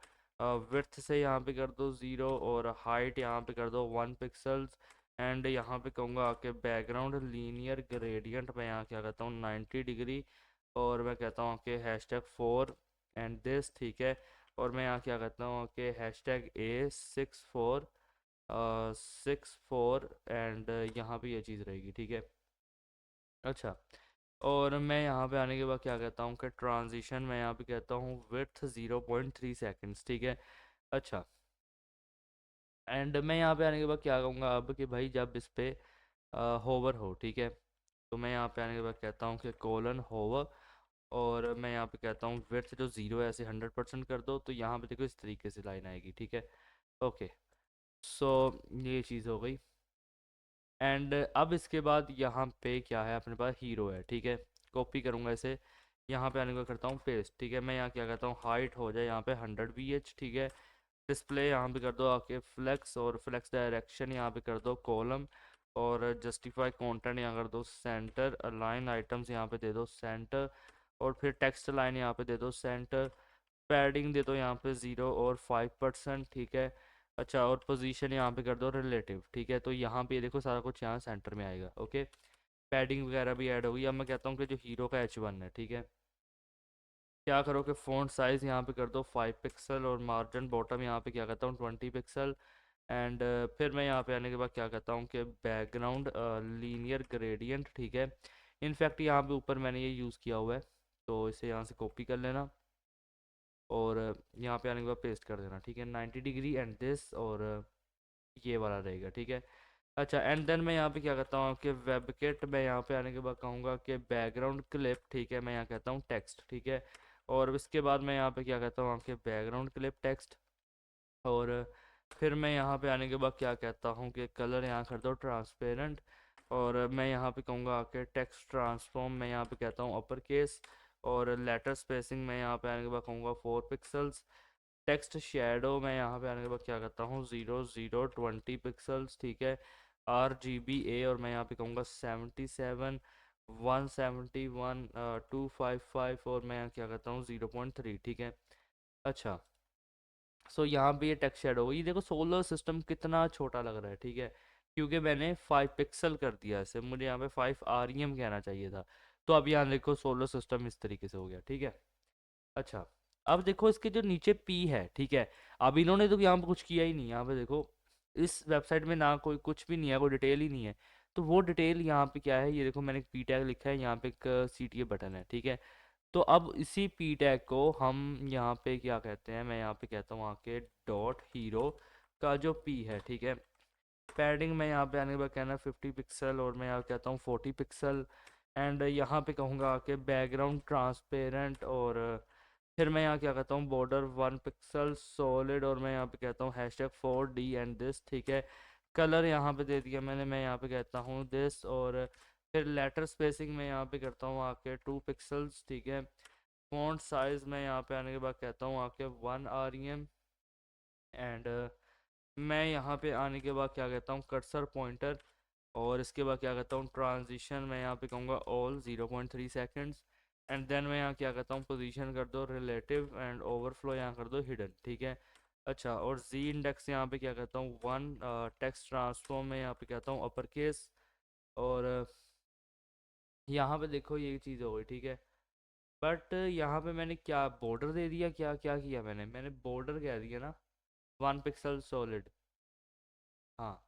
विड्थ से यहाँ पे कर दो ज़ीरो, और हाइट यहाँ पे कर दो 1 पिक्सल्स। एंड यहाँ पे कहूँगा आके बैकग्राउंड लीनियर ग्रेडियंट, मैं यहाँ क्या करता हूँ 90 डिग्री, और मैं कहता हूँ कि हैशटैग फोर एंड दिस, ठीक है। और मैं यहाँ क्या करता हूँ कि हैशटैग ए 64 एंड यहाँ पे ये चीज़ रहेगी, ठीक है। अच्छा, और मैं यहाँ पे आने के बाद क्या कहता हूँ कि ट्रांजिशन मैं यहाँ पे कहता हूँ विड्थ 0.3 सेकेंड्स, ठीक है। अच्छा, एंड मैं यहाँ पे आने के बाद क्या कहूँगा अब कि भाई जब इस पे होवर हो, ठीक है। तो मैं यहाँ पे आने के बाद कहता हूँ कि कोलन होवर, और मैं यहाँ पे कहता हूँ विड्थ जो ज़ीरो है ऐसे 100% कर दो, तो यहाँ पे देखो इस तरीके से लाइन आएगी, ठीक है। ओके, सो ये चीज़ हो गई। एंड अब इसके बाद यहाँ पे क्या है, अपने पास हीरो है, ठीक है। कॉपी करूँगा इसे, यहाँ पे आने का करता हूँ पेस्ट, ठीक है। मैं यहाँ क्या करता हूँ, हाइट हो जाए यहाँ पे 100 VH, ठीक है। डिस्प्ले यहाँ पे कर दो आके फ्लेक्स, और फ्लेक्स डायरेक्शन यहाँ पे कर दो कॉलम, और जस्टिफाई कंटेंट यहाँ कर दो सेंटर, अलाइन आइटम्स यहाँ पे दे दो सेंटर, और फिर टेक्स्ट लाइन यहाँ पे दे दो सेंटर, पैडिंग दे दो यहाँ पे 0 और 5%, ठीक है। अच्छा, और पोजीशन यहाँ पे कर दो रिलेटिव, ठीक है। तो यहाँ पे ये देखो सारा कुछ यहाँ सेंटर में आएगा, ओके। पैडिंग वगैरह भी ऐड होगी। अब मैं कहता हूँ कि जो हीरो का H1 है, ठीक है, क्या करो कि फ़ॉन्ट साइज़ यहाँ पे कर दो 5 पिक्सल, और मार्जिन बॉटम यहाँ पे क्या करता हूँ 20 पिक्सल। एंड फिर मैं यहाँ पे आने के बाद क्या कहता हूँ कि बैकग्राउंड लीनियर ग्रेडियंट, ठीक है। इनफैक्ट यहाँ पे ऊपर मैंने ये यूज़ किया हुआ है, तो इसे यहाँ से कॉपी कर लेना, और यहाँ पे आने के बाद पेस्ट कर देना, ठीक है। 90 डिग्री एंड दिस, और ये वाला रहेगा, ठीक है। अच्छा, एंड देन मैं यहाँ पे क्या करता हूँ कि वेबकिट, मैं यहाँ पे आने के बाद कहूँगा कि बैकग्राउंड क्लिप, ठीक है। मैं यहाँ कहता हूँ टेक्स्ट, ठीक है। और इसके बाद मैं यहाँ पे क्या कहता हूँ कि बैकग्राउंड क्लिप टेक्स्ट, और फिर मैं यहाँ पे आने के बाद क्या कहता हूँ कि कलर यहाँ कर दो ट्रांसपेरेंट, और मैं यहाँ पे कहूँगा कि टेक्स्ट ट्रांसफॉर्म, मैं यहाँ पे कहता हूँ अपर केस, और लेटर स्पेसिंग मैं यहाँ पे आने के बाद कहूँगा 4 पिक्सल्स। टेक्स्ट शेडो मैं यहाँ पे आने के बाद क्या करता हूँ 0 0 20 पिक्सल्स, ठीक है। RGBA, और मैं यहाँ पे कहूँगा 77 171 255, और मैं यहाँ क्या करता हूँ 0.3, ठीक है। अच्छा, यहाँ पे ये टेक्स्ट शेडो होगी, ये देखो सोलर सिस्टम कितना छोटा लग रहा है, ठीक है, क्योंकि मैंने 5 पिक्सल कर दिया इसे, मुझे यहाँ पे 5 REM कहना चाहिए था। तो अब यहाँ देखो सोलर सिस्टम इस तरीके से हो गया, ठीक है। अच्छा, अब देखो इसके जो नीचे पी है, ठीक है। अब इन्होंने तो यहाँ पे कुछ किया ही नहीं, यहाँ पे देखो इस वेबसाइट में ना कोई कुछ भी नहीं है, कोई डिटेल ही नहीं है। तो वो डिटेल यहाँ पे क्या है, ये देखो मैंने एक पी टैग लिखा है, यहाँ पे एक CTA बटन है, ठीक है। तो अब इसी पी टैग को हम यहाँ पे क्या कहते हैं, मैं यहाँ पे कहता हूँ आके डॉट हीरो का जो पी है, ठीक है। पैडिंग मैं यहाँ पे आने के बाद कहना 50 पिक्सल, और मैं यहाँ कहता हूँ 40 पिक्सल। एंड यहाँ पे कहूँगा आके बैकग्राउंड ट्रांसपेरेंट, और फिर मैं यहाँ क्या कहता हूँ बॉर्डर 1 पिक्सल सॉलिड, और मैं यहाँ पे कहता हूँ हैशटैग 4D एंड दिस, ठीक है। कलर यहाँ पे दे दिया मैंने, मैं यहाँ पे कहता हूँ दिस, और फिर लेटर स्पेसिंग मैं यहाँ पे करता हूँ आके 2 पिक्सल्स, ठीक है। फॉन्ट साइज मैं यहाँ पे आने के बाद कहता हूँ आके 1 REM। एंड मैं यहाँ पे आने के बाद क्या कहता हूँ कर्सर पॉइंटर, और इसके बाद क्या कहता हूँ ट्रांजिशन, मैं यहाँ पे कहूँगा ऑल 0.3 सेकेंड्स। एंड देन मैं यहाँ क्या कहता हूँ पोजीशन कर दो रिलेटिव, एंड ओवरफ्लो यहाँ कर दो हिडन, ठीक है। अच्छा, और Z इंडेक्स यहाँ पे क्या कहता हूँ 1, टेक्स्ट ट्रांसफॉर्म में यहाँ पे कहता हूँ अपर केस, और यहाँ पे देखो ये चीज़ हो गई, ठीक है। बट यहाँ पे मैंने क्या बॉर्डर दे दिया, क्या क्या किया मैंने बॉर्डर कह दिया ना, 1 पिक्सल सॉलिड। हाँ,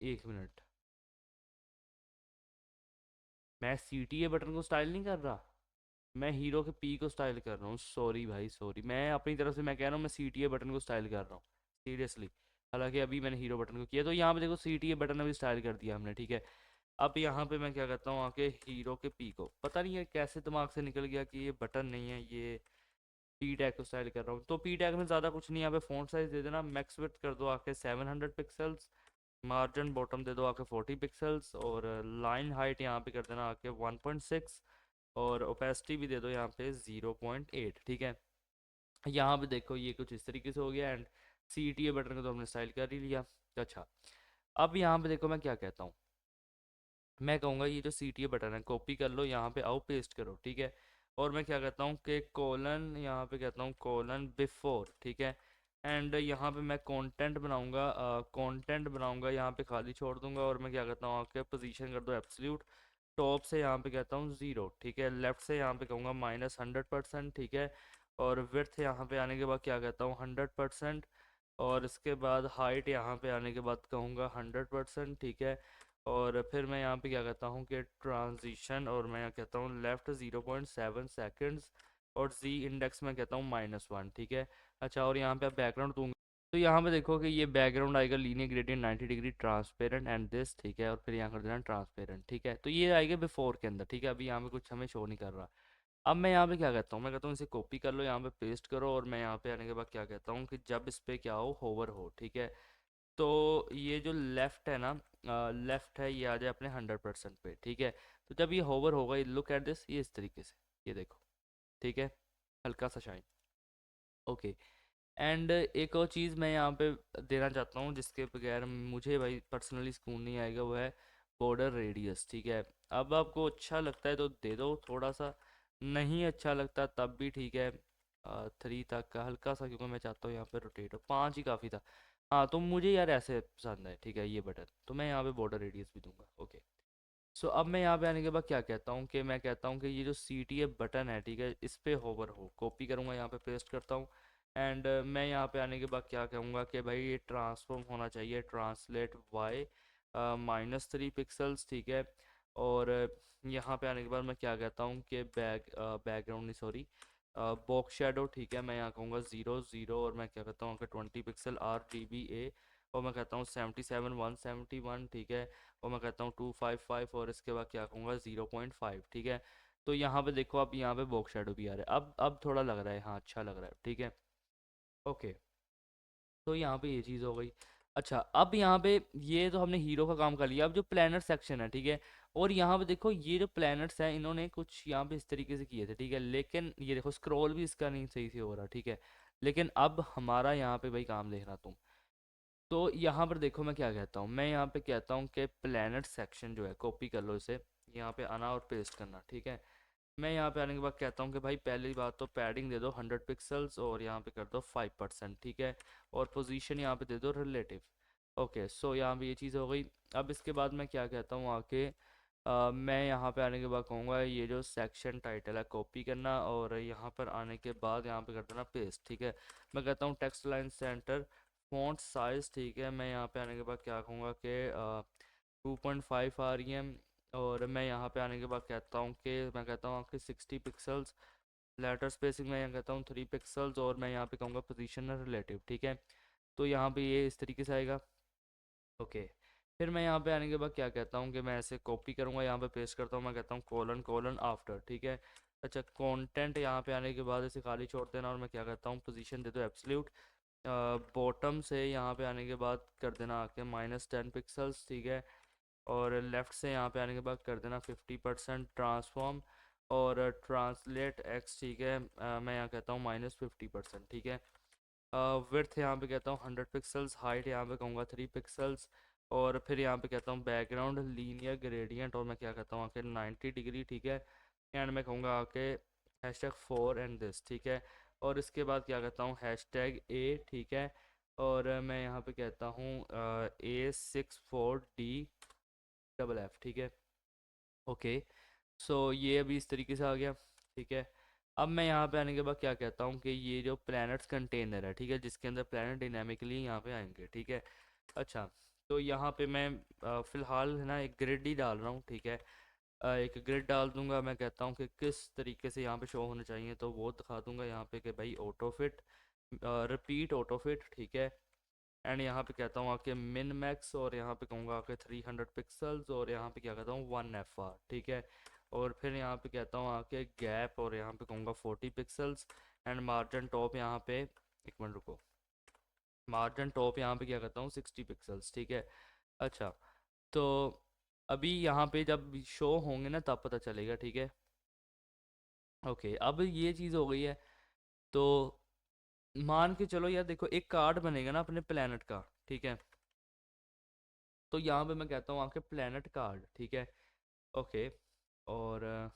1 मिनट, मैं CTA बटन को स्टाइल नहीं कर रहा, मैं हीरो के पी को स्टाइल कर रहा हूँ। सॉरी भाई सॉरी, मैं अपनी तरफ से मैं कह रहा हूँ मैं CTA बटन को स्टाइल कर रहा हूँ, सीरियसली। हालांकि अभी मैंने हीरो बटन को किया, तो यहाँ पे देखो CTA बटन अभी स्टाइल कर दिया हमने, ठीक है। अब यहाँ पे मैं क्या करता हूँ, आके हीरो के पी को, पता नहीं है कैसे दिमाग से निकल गया कि ये बटन नहीं है, ये पी टैग को स्टाइल कर रहा हूँ। तो पी टैग में ज़्यादा कुछ नहीं, यहाँ पे फ़ॉन्ट साइज़ दे देना, मैक्स विड्थ कर दो आके 700 पिक्सल्स, मार्जिन बॉटम दे दो आके 40 पिक्सल्स, और लाइन हाइट यहाँ पे कर देना आके 1.6, और ओपेसिटी भी दे दो यहाँ पे 0.8, ठीक है। यहाँ पे देखो ये कुछ इस तरीके से हो गया, एंड CTA बटन को तो हमने स्टाइल कर ही लिया। अच्छा, अब यहाँ पे देखो मैं क्या कहता हूँ, मैं कहूँगा ये जो CTA बटन है कॉपी कर लो, यहाँ पे आओ पेस्ट करो, ठीक है। और मैं क्या कहता हूँ कि कोलन, यहाँ पे कहता हूँ कोलन बिफोर, ठीक है। एंड यहाँ पे मैं कंटेंट बनाऊँगा, यहाँ पे खाली छोड़ दूंगा, और मैं क्या कहता हूँ आके पोजीशन कर दो एब्सोल्यूट, टॉप से यहाँ पे कहता हूँ 0, ठीक है। लेफ्ट से यहाँ पे कहूँगा -100%, ठीक है। और विड्थ यहाँ पे आने के बाद क्या कहता हूँ 100%, और इसके बाद हाइट यहाँ पे आने के बाद कहूँगा 100%, ठीक है। और फिर मैं यहाँ पे क्या कहता हूँ कि ट्रांजिशन, और मैं यहाँ कहता हूँ लेफ़्ट 0.7 सेकेंड्स, और Z इंडेक्स में कहता हूँ -1, ठीक है। अच्छा, और यहाँ पे आप बैकग्राउंड दूंगा, तो यहाँ पे देखो कि ये बैकग्राउंड आएगा linear gradient 90 degree transparent and this, ठीक है। और फिर यहाँ कर देना ट्रांसपेरेंट, ठीक है। तो ये आएगा बिफोर के अंदर, ठीक है। अभी यहाँ पे कुछ हमें शो नहीं कर रहा। अब मैं यहाँ पे क्या कहता हूँ, मैं कहता हूँ इसे कॉपी कर लो, यहाँ पे पेस्ट करो, और मैं यहाँ पे आने के बाद क्या कहता हूँ कि जब इस पे क्या हो, होवर हो, ठीक है। तो ये जो लेफ़्ट है ना, लेफ़्ट है, ये आ जाए अपने 100% पे, ठीक है। तो जब ये होवर होगा, ये लुक एट दिस, ये इस तरीके से, ये देखो, ठीक है, हल्का सा शाइन, ओके। एंड एक और चीज़ मैं यहाँ पे देना चाहता हूँ जिसके बगैर मुझे भाई पर्सनली सुकून नहीं आएगा, वो है बॉर्डर रेडियस, ठीक है। अब आपको अच्छा लगता है तो दे दो थोड़ा सा, नहीं अच्छा लगता तब भी ठीक है। 3 तक का हल्का सा, क्योंकि मैं चाहता हूँ यहाँ पे रोटेट हो, 5 ही काफ़ी था। हाँ, तो मुझे यार ऐसे पसंद है, ठीक है, ये बटन, तो मैं यहाँ पे बॉर्डर रेडियस भी दूंगा, ओके। सो अब मैं यहाँ पे आने के बाद क्या कहता हूँ कि मैं कहता हूँ कि ये जो CTA बटन है, ठीक है, इस पे होवर हो, कॉपी करूँगा, यहाँ पे पेस्ट करता हूँ। एंड मैं यहाँ पे आने के बाद क्या कहूँगा कि भाई ये ट्रांसफॉर्म होना चाहिए, ट्रांसलेट वाई -3 पिक्सल्स, ठीक है। और यहाँ पे आने के बाद मैं क्या कहता हूँ कि बैकग्राउंड नहीं, सॉरी, बॉक्स शेडो, ठीक है, मैं यहाँ कहूँगा 0 0, और मैं क्या कहता हूँ कि 20 पिक्सल RGBA, और मैं कहता हूँ 77 171, ठीक है। और मैं कहता हूँ 255, और इसके बाद क्या कहूँगा 0.5, ठीक है। तो यहाँ पे देखो, अब यहाँ पे बॉक्स शेडो भी आ रहा है, अब थोड़ा लग रहा है, हाँ अच्छा लग रहा है, ठीक है, ओके। तो यहाँ पे ये चीज़ हो गई। अच्छा, अब यहाँ पे ये तो हमने हीरो का काम कर लिया, अब जो प्लानर सेक्शन है, ठीक है। और यहाँ पे देखो ये जो प्लैनेट्स हैं, इन्होंने कुछ यहाँ पे इस तरीके से किए थे, ठीक है। लेकिन ये देखो स्क्रॉल भी इसका नहीं सही से हो रहा, ठीक है। लेकिन अब हमारा यहाँ पे भाई काम देखना तुम, तो यहाँ पर देखो मैं क्या कहता हूँ, मैं यहाँ पे कहता हूँ कि प्लैनेट सेक्शन जो है कॉपी कर लो इसे, यहाँ पे आना और पेस्ट करना, ठीक है। मैं यहाँ पे आने के बाद कहता हूँ कि भाई पहली बात तो पैडिंग दे दो 100 पिक्सल्स, और यहाँ पे कर दो 5%, ठीक है। और पोजीशन यहाँ पे दे दो रिलेटिव, ओके। सो यहाँ पे ये चीज़ हो गई। अब इसके बाद मैं क्या कहता हूँ आके, मैं यहाँ पे आने के बाद कहूँगा ये जो सेक्शन टाइटल है कॉपी करना, और यहाँ पर आने के बाद यहाँ पे कर देना पेस्ट, ठीक है। मैं कहता हूँ text line centre, font size, ठीक है। मैं यहाँ पे आने के बाद क्या कहूँगा कि 2.5 REM, और मैं यहाँ पे आने के बाद कहता हूँ कि मैं कहता हूँ आपके 60 पिक्सल्स, लेटर स्पेसिंग मैं यहाँ कहता हूँ 3 पिक्सल्स, और मैं यहाँ पे कहूँगा पोजीशन रिलेटिव, ठीक है। तो यहाँ पे ये इस तरीके से आएगा, ओके। फिर मैं यहाँ पे आने के बाद क्या कहता हूँ कि मैं ऐसे कॉपी करूँगा, यहाँ पे पेस्ट करता हूँ, मैं कहता हूँ कोलन कोलन आफ्टर, ठीक है। अच्छा, कंटेंट यहाँ पे आने के बाद इसे खाली छोड़ देना, और मैं क्या कहता हूँ पोजीशन दे दो एब्सोल्यूट, बॉटम से यहाँ पे आने के बाद कर देना आके -10 पिक्सल्स, ठीक है। और लेफ़्ट से यहाँ पे आने के बाद कर देना 50% ट्रांसफॉर्म, और ट्रांसलेट एक्स, ठीक है। मैं यहाँ कहता हूँ -50%, ठीक है। विड्थ यहाँ पे कहता हूँ 100 पिक्सल्स, हाइट यहाँ पे कहूँगा 3 पिक्सल्स, और फिर यहाँ पे कहता हूँ बैकग्राउंड लीनियर ग्रेडियंट, और मैं क्या कहता हूँ आके 90 डिग्री, ठीक है। एंड मैं कहूँगा आके #4 एंड दिस, ठीक है। और इसके बाद क्या कहता हूँ #A, ठीक है। और मैं यहाँ पे कहता हूँ A64D FF, ठीक है। ओके, सो ये अभी इस तरीके से आ गया, ठीक है। अब मैं यहाँ पे आने के बाद क्या कहता हूँ कि ये जो प्लैनेट्स कंटेनर है, ठीक है, जिसके अंदर प्लैनेट डायनामिकली यहाँ पे आएंगे, ठीक है। अच्छा, तो यहाँ पे मैं फ़िलहाल है ना एक ग्रिड ही डाल रहा हूँ, ठीक है। एक ग्रिड डाल दूंगा, मैं कहता हूँ कि किस तरीके से यहाँ पे शो होने चाहिए, तो वो दिखा दूंगा यहाँ पे कि भाई auto fit, repeat auto fit, ठीक है। एंड यहाँ पे कहता हूँ आके मिन मैक्स, और यहाँ पे कहूँगा आके 300 पिक्सल्स, और यहाँ पे क्या कहता हूँ 1 FR, ठीक है। और फिर यहाँ पे कहता हूँ आके गैप, और यहाँ पे कहूँगा 40 पिक्सल्स। एंड मार्जिन टॉप यहाँ पे, एक मिनट रुको, मार्जिन टॉप यहाँ पे क्या कहता हूँ 60 पिक्सल्स, ठीक है। अच्छा, तो अभी यहाँ पे जब शो होंगे ना तब पता चलेगा, ठीक है। ओके, अब ये चीज़ हो गई है, तो मान के चलो यार, देखो एक कार्ड बनेगा ना अपने प्लेनेट का, ठीक है। तो यहाँ पे मैं कहता हूँ आपके प्लेनेट कार्ड, ठीक है। ओके, और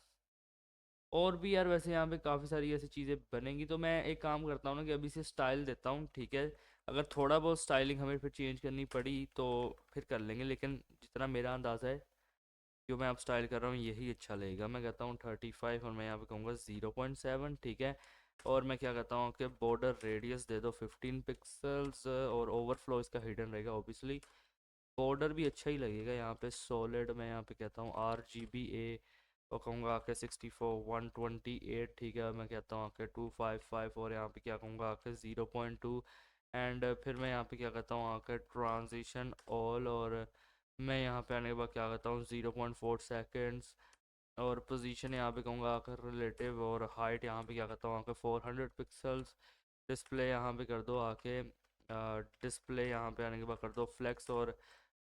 और भी यार वैसे यहाँ पे काफ़ी सारी ऐसी चीज़ें बनेंगी, तो मैं एक काम करता हूँ ना कि अभी से स्टाइल देता हूँ, ठीक है। अगर थोड़ा बहुत स्टाइलिंग हमें फिर चेंज करनी पड़ी तो फिर कर लेंगे, लेकिन जितना मेरा अंदाज़ा है जो मैं अब स्टाइल कर रहा हूँ यही अच्छा लगेगा। मैं कहता हूँ 35, और मैं यहाँ पे कहूँगा 0.7, ठीक है। और मैं क्या कहता हूँ कि बॉर्डर रेडियस दे दो 15 पिक्सल्स, और ओवरफ्लो इसका हिडन रहेगा ऑब्वियसली। बॉर्डर भी अच्छा ही लगेगा यहाँ पे सॉलिड, मैं यहाँ पे कहता हूँ RGBA, और कहूँगा आके 64 128, ठीक है। मैं कहता हूँ आके 255, और यहाँ पे क्या कहूँगा आके 0.2। एंड फिर मैं यहाँ पे क्या कहता हूँ आके ट्रांजिशन ऑल, और मैं यहाँ पे आने के बाद क्या कहता हूँ 0.4 सेकेंड्स। और पोजीशन यहाँ पे कहूँगा आकर रिलेटिव, और हाइट यहाँ पे क्या कहता हूँ आके 400 पिक्सल्स। डिस्प्ले यहाँ पे कर दो आके, डिस्प्ले यहाँ पे आने के बाद कर दो फ्लेक्स, और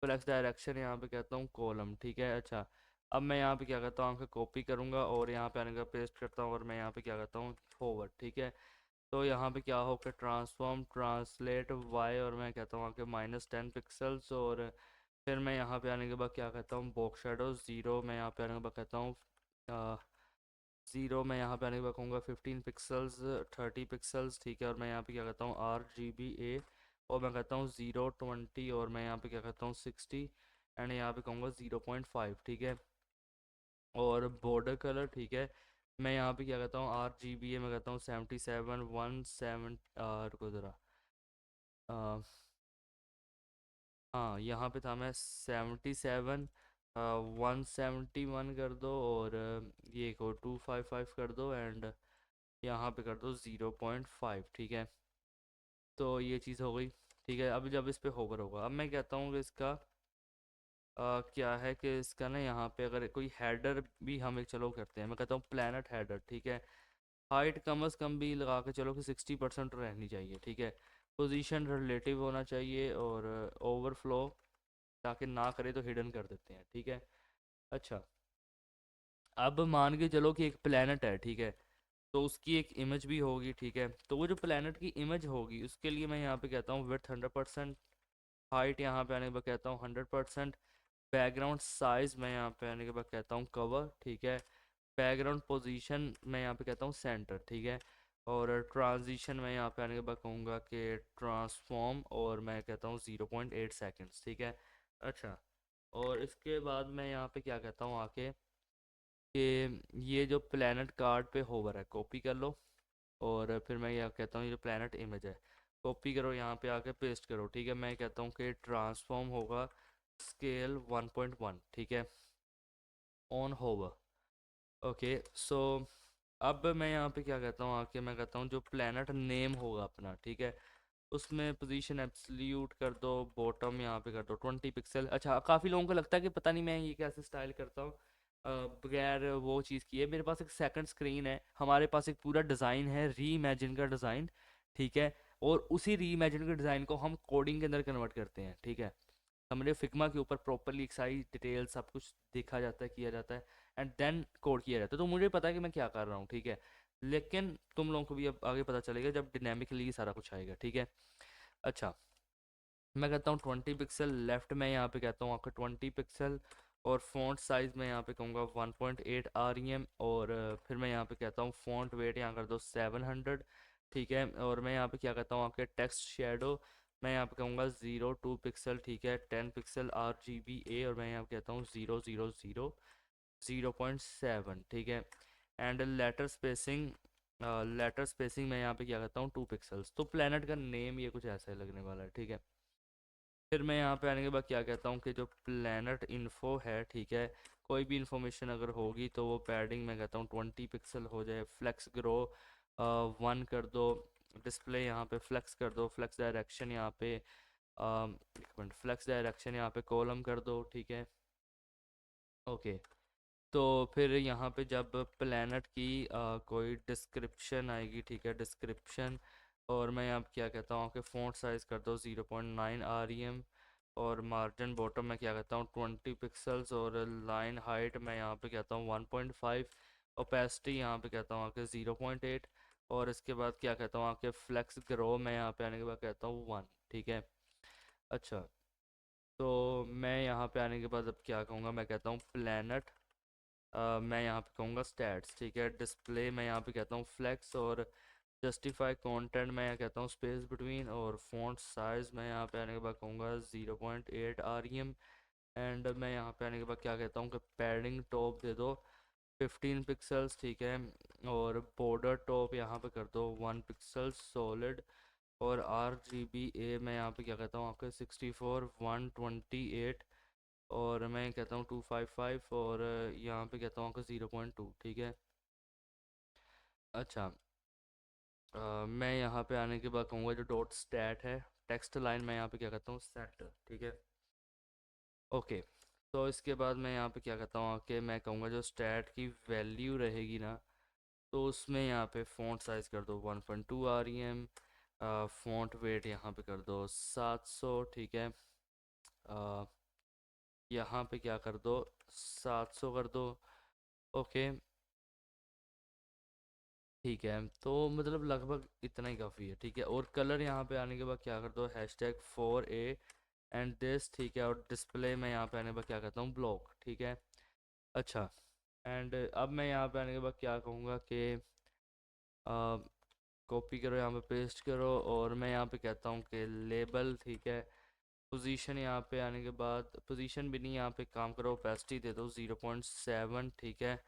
फ्लेक्स डायरेक्शन यहाँ पे कहता हूँ कॉलम, ठीक है। अच्छा, अब मैं यहाँ पे क्या करता हूँ आके कॉपी करूँगा, और यहाँ पे आने का पेस्ट करता हूँ, और मैं यहाँ पे क्या करता हूँ फॉरवर्ड, ठीक है। तो यहाँ पे क्या हो कि ट्रांसफॉर्म ट्रांसलेट वाई, और मैं कहता हूँ आके -10 पिक्सल्स। और फिर मैं यहाँ पे आने के बाद क्या कहता हूँ बॉक्स शेडो ज़ीरो, मैं यहाँ पे आने के बाद कहता हूँ ज़ीरो, मैं यहाँ पे आने के बाद कहूँगा 15 पिक्सल्स 30 पिक्सल्स, ठीक है। और मैं यहाँ पे क्या कहता हूँ RGBA, और मैं कहता हूँ 020, और मैं यहाँ पे क्या कहता हूँ 60, एंड यहाँ पे कहूँगा 0.5, ठीक है। और बॉर्डर कलर, ठीक है, मैं यहाँ पे क्या कहता हूँ RGBA, मैं कहता हूँ 77 17, रुको ज़रा, हाँ यहाँ पे था मैं 77 171 कर दो, और ये को 255 कर दो, एंड यहाँ पे कर दो 0.5, ठीक है। तो ये चीज़ हो गई, ठीक है। अब जब इस पे होवर होगा, अब मैं कहता हूँ कि इसका क्या है कि इसका ना यहाँ पे अगर कोई हेडर भी हम एक चलो करते हैं, मैं कहता हूँ प्लैनेट हेडर, ठीक है। हाइट कम अज़ कम भी लगा के चलो कि 60% रहनी चाहिए, ठीक है। पोजीशन रिलेटिव होना चाहिए, और ओवरफ्लो ताकि ना करे तो हिडन कर देते हैं, ठीक है। अच्छा, अब मान के चलो कि एक प्लेनेट है, ठीक है, तो उसकी एक इमेज भी होगी, ठीक है। तो वो जो प्लेनेट की इमेज होगी उसके लिए मैं यहाँ पे कहता हूँ विड्थ 100%, हाइट यहाँ पे आने के बाद कहता हूँ 100%, बैकग्राउंड साइज मैं यहाँ पे आने के बाद कहता हूँ कवर, ठीक है। बैकग्राउंड पोजीशन मैं यहाँ पे कहता हूँ सेंटर, ठीक है। और ट्रांजिशन मैं यहाँ पे आने के बाद कहूँगा कि ट्रांसफॉर्म, और मैं कहता हूँ 0.8 सेकेंड्स, ठीक है। अच्छा, और इसके बाद मैं यहाँ पे क्या कहता हूँ आके कि ये जो प्लेनेट कार्ड पे होवर है कॉपी कर लो, और फिर मैं यह कहता हूँ ये जो प्लेनेट इमेज है कॉपी करो, यहाँ पे आके पेस्ट करो, ठीक है। मैं कहता हूँ कि ट्रांसफॉर्म होगा स्केल 1.1, ठीक है, ऑन होवर। ओके, सो अब मैं यहाँ पे क्या कहता हूँ आके, मैं कहता हूँ जो प्लेनेट नेम होगा अपना, ठीक है, उसमें पोजीशन एब्सोल्यूट कर दो, बॉटम यहाँ पे कर दो 20 पिक्सल। अच्छा, काफ़ी लोगों को लगता है कि पता नहीं मैं ये कैसे स्टाइल करता हूँ बगैर वो चीज़ की है। मेरे पास एक सेकंड स्क्रीन है, हमारे पास एक पूरा डिज़ाइन है री इमेजिन का डिज़ाइन, ठीक है। और उसी री इमेजिन के डिज़ाइन को हम कोडिंग के अंदर कन्वर्ट करते हैं, ठीक है। हमारे फिग्मा के ऊपर प्रॉपरली एक सारी डिटेल सब कुछ देखा जाता है, किया जाता है, एंड देन कोड किया जाता है। तो मुझे पता है कि मैं क्या कर रहा हूँ, ठीक है। लेकिन तुम लोगों को भी अब आगे पता चलेगा जब डिनामिकली सारा कुछ आएगा, ठीक है। अच्छा, मैं कहता हूँ 20 पिक्सल लेफ्ट में, यहाँ पे कहता हूँ आपका 20 पिक्सल, और फ़ॉन्ट साइज़ में यहाँ पे कहूँगा 1.8 REM, और फिर मैं यहाँ पे कहता हूँ फ़ॉन्ट वेट यहाँ कर दो 700, ठीक है। और मैं यहाँ पे क्या कहता हूँ आपके टेक्स्ट शेडो मैं यहाँ पे कहूँगा 02 पिक्सल, ठीक है, 10 पिक्सल RGBA, और मैं यहाँ पे कहता हूँ 000 0.7, ठीक है। एंड लेटर स्पेसिंग मैं यहाँ पे क्या करता हूँ 2 पिक्सल्स। तो प्लेनेट का नेम ये कुछ ऐसा ही लगने वाला है, ठीक है। फिर मैं यहाँ पे आने के बाद क्या कहता हूँ कि जो प्लेनेट इन्फो है, ठीक है, कोई भी इंफॉर्मेशन अगर होगी तो वो पैडिंग मैं कहता हूँ 20 पिक्सल हो जाए। फ्लेक्स ग्रो 1 कर दो। डिस्प्ले यहाँ पे फ्लेक्स कर दो। फ्लेक्स डायरेक्शन यहाँ पे एक मिनट, फ्लेक्स डायरेक्शन यहाँ पे कॉलम कर दो, ठीक है। ओके, तो फिर यहाँ पे जब प्लेनेट की कोई डिस्क्रिप्शन आएगी, ठीक है, डिस्क्रिप्शन, और मैं यहाँ पे क्या कहता हूँ कि फ़ॉन्ट साइज़ कर दो 0.9 REM, और मार्जिन बॉटम में क्या कहता हूँ 20 पिक्सल्स, और लाइन हाइट मैं यहाँ पे कहता हूँ 1.5, ओपेसिटी यहाँ पे कहता हूँ आके 0.8, और इसके बाद क्या कहता हूँ आके फ्लेक्स ग्रो मैं यहाँ पे आने के बाद कहता हूँ 1, ठीक है। अच्छा, तो मैं यहाँ पे आने के बाद अब क्या कहूँगा, मैं कहता हूँ प्लेनेट, मैं यहाँ पे कहूँगा स्टैट्स, ठीक है। डिस्प्ले मैं यहाँ पे कहता हूँ फ्लेक्स, और जस्टिफाई कंटेंट मैं यहाँ कहता हूँ स्पेस बिटवीन, और फ़ॉन्ट साइज़ मैं यहाँ पे आने के बाद कहूँगा 0.8 REM। एंड मैं यहाँ पे आने के बाद क्या कहता हूँ कि पैडिंग टॉप दे दो 15 पिक्सल्स, ठीक है, और बॉर्डर टॉप यहाँ पे कर दो 1 पिक्सल सॉलिड, और RGBA मैं यहाँ पे क्या कहता हूँ आपके 64 128, और मैं कहता हूँ 255, और यहाँ पे कहता हूँ आपका 0.2, ठीक है। अच्छा, मैं यहाँ पे आने के बाद कहूँगा जो डॉट स्टैट है, टेक्स्ट लाइन मैं यहाँ पे क्या कहता हूँ सेट, ठीक है। ओके, तो इसके बाद मैं यहाँ पे क्या कहता हूँ कि मैं कहूँगा जो स्टैट की वैल्यू रहेगी ना, तो उसमें यहाँ पे फ़ॉन्ट साइज़ कर दो 1.2 REM, फ़ॉन्ट वेट यहाँ पे कर दो 700, ठीक है। यहाँ पे क्या कर दो 700 कर दो। ओके, ठीक है, तो मतलब लगभग इतना ही काफ़ी है, ठीक है। और कलर यहाँ पे आने के बाद क्या कर दो #4A एंड दिस, ठीक है। और डिस्प्ले में यहाँ पे आने के बाद क्या करता हूँ ब्लॉक, ठीक है। अच्छा, एंड अब मैं यहाँ पे आने के बाद क्या कहूँगा कि कॉपी करो, यहाँ पे पेस्ट करो, और मैं यहाँ पे कहता हूँ कि लेबल, ठीक है। पोजीशन यहाँ पे आने के बाद पोजीशन भी नहीं, यहाँ पे काम करो, ओपेसिटी दे दो 0.7, ठीक है,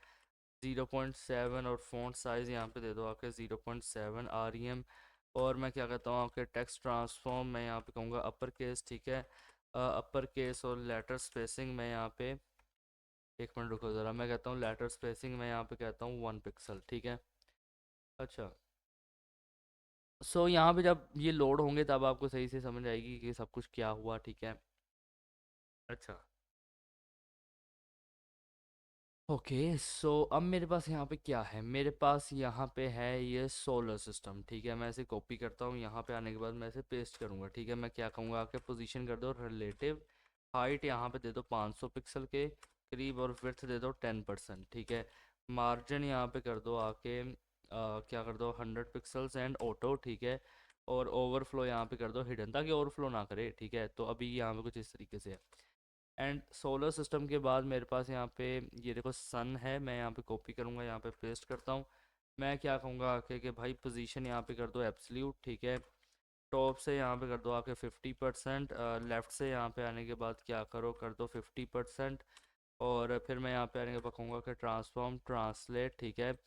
0.7, और फ़ॉन्ट साइज़ यहाँ पे दे दो आपके 0.7 REM। और मैं क्या कहता हूँ आपके टेक्स्ट ट्रांसफॉर्म मैं यहाँ पे कहूँगा अपर केस, ठीक है, अपर केस, और लेटर स्पेसिंग मैं यहाँ पे, एक मिनट रुको ज़रा, मैं कहता हूँ लेटर स्पेसिंग मैं यहाँ पे कहता हूँ 1 पिक्सल, ठीक है। अच्छा, यहाँ पे जब ये लोड होंगे तब आपको सही से समझ आएगी कि सब कुछ क्या हुआ, ठीक है। अच्छा, ओके, अब मेरे पास यहाँ पे क्या है, मेरे पास यहाँ पे है ये सोलर सिस्टम, ठीक है। मैं इसे कॉपी करता हूँ, यहाँ पे आने के बाद मैं इसे पेस्ट करूँगा, ठीक है। मैं क्या कहूँगा आपके पोजीशन कर दो रिलेटिव हाइट यहाँ पे दे दो 500 पिक्सल के करीब, और विड्थ दे दो 10%, ठीक है। मार्जिन यहाँ पे कर दो आके क्या कर दो 100 पिक्सल्स एंड ऑटो, ठीक है। और ओवरफ्लो यहाँ पे कर दो हिडन, ताकि ओवरफ्लो ना करे, ठीक है। तो अभी यहाँ पे कुछ इस तरीके से है। एंड सोलर सिस्टम के बाद मेरे पास यहाँ पे ये देखो सन है, मैं यहाँ पे कॉपी करूँगा, यहाँ पे पेस्ट करता हूँ। मैं क्या कहूँगा आके कि भाई पोजीशन यहाँ पे कर दो एब्सोल्यूट, ठीक है। टॉप से यहाँ पे कर दो आके 50%, लेफ़्ट से यहाँ पे आने के बाद क्या करो कर दो 50%, और फिर मैं यहाँ पे आने के बाद कहूँगा कि ट्रांसफॉर्म ट्रांसलेट, ठीक है,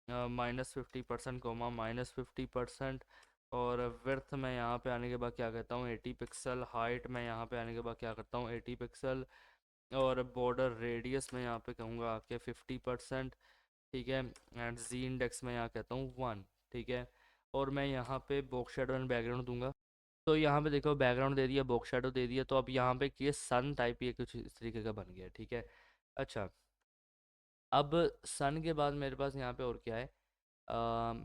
-50% कोमा -50%, और विर्थ में यहाँ पे आने के बाद क्या कहता हूँ 80 पिक्सल, हाइट में यहाँ पे आने के बाद क्या करता हूँ 80 पिक्सल, और बॉर्डर रेडियस में यहाँ पे कहूँगा आके 50%, ठीक है। एंड जी इंडेक्स में यहाँ कहता हूँ 1, ठीक है। और मैं यहाँ पे बॉक्स शेडो एंड बैकग्राउंड दूंगा। तो यहाँ पे देखो बैकग्राउंड दे दिया, बॉक्स शेडो दे दिया, तो अब यहाँ पे ये सन टाइप ये कुछ इस तरीके का बन गया, ठीक है। अच्छा, अब सन के बाद मेरे पास यहाँ पे और क्या है,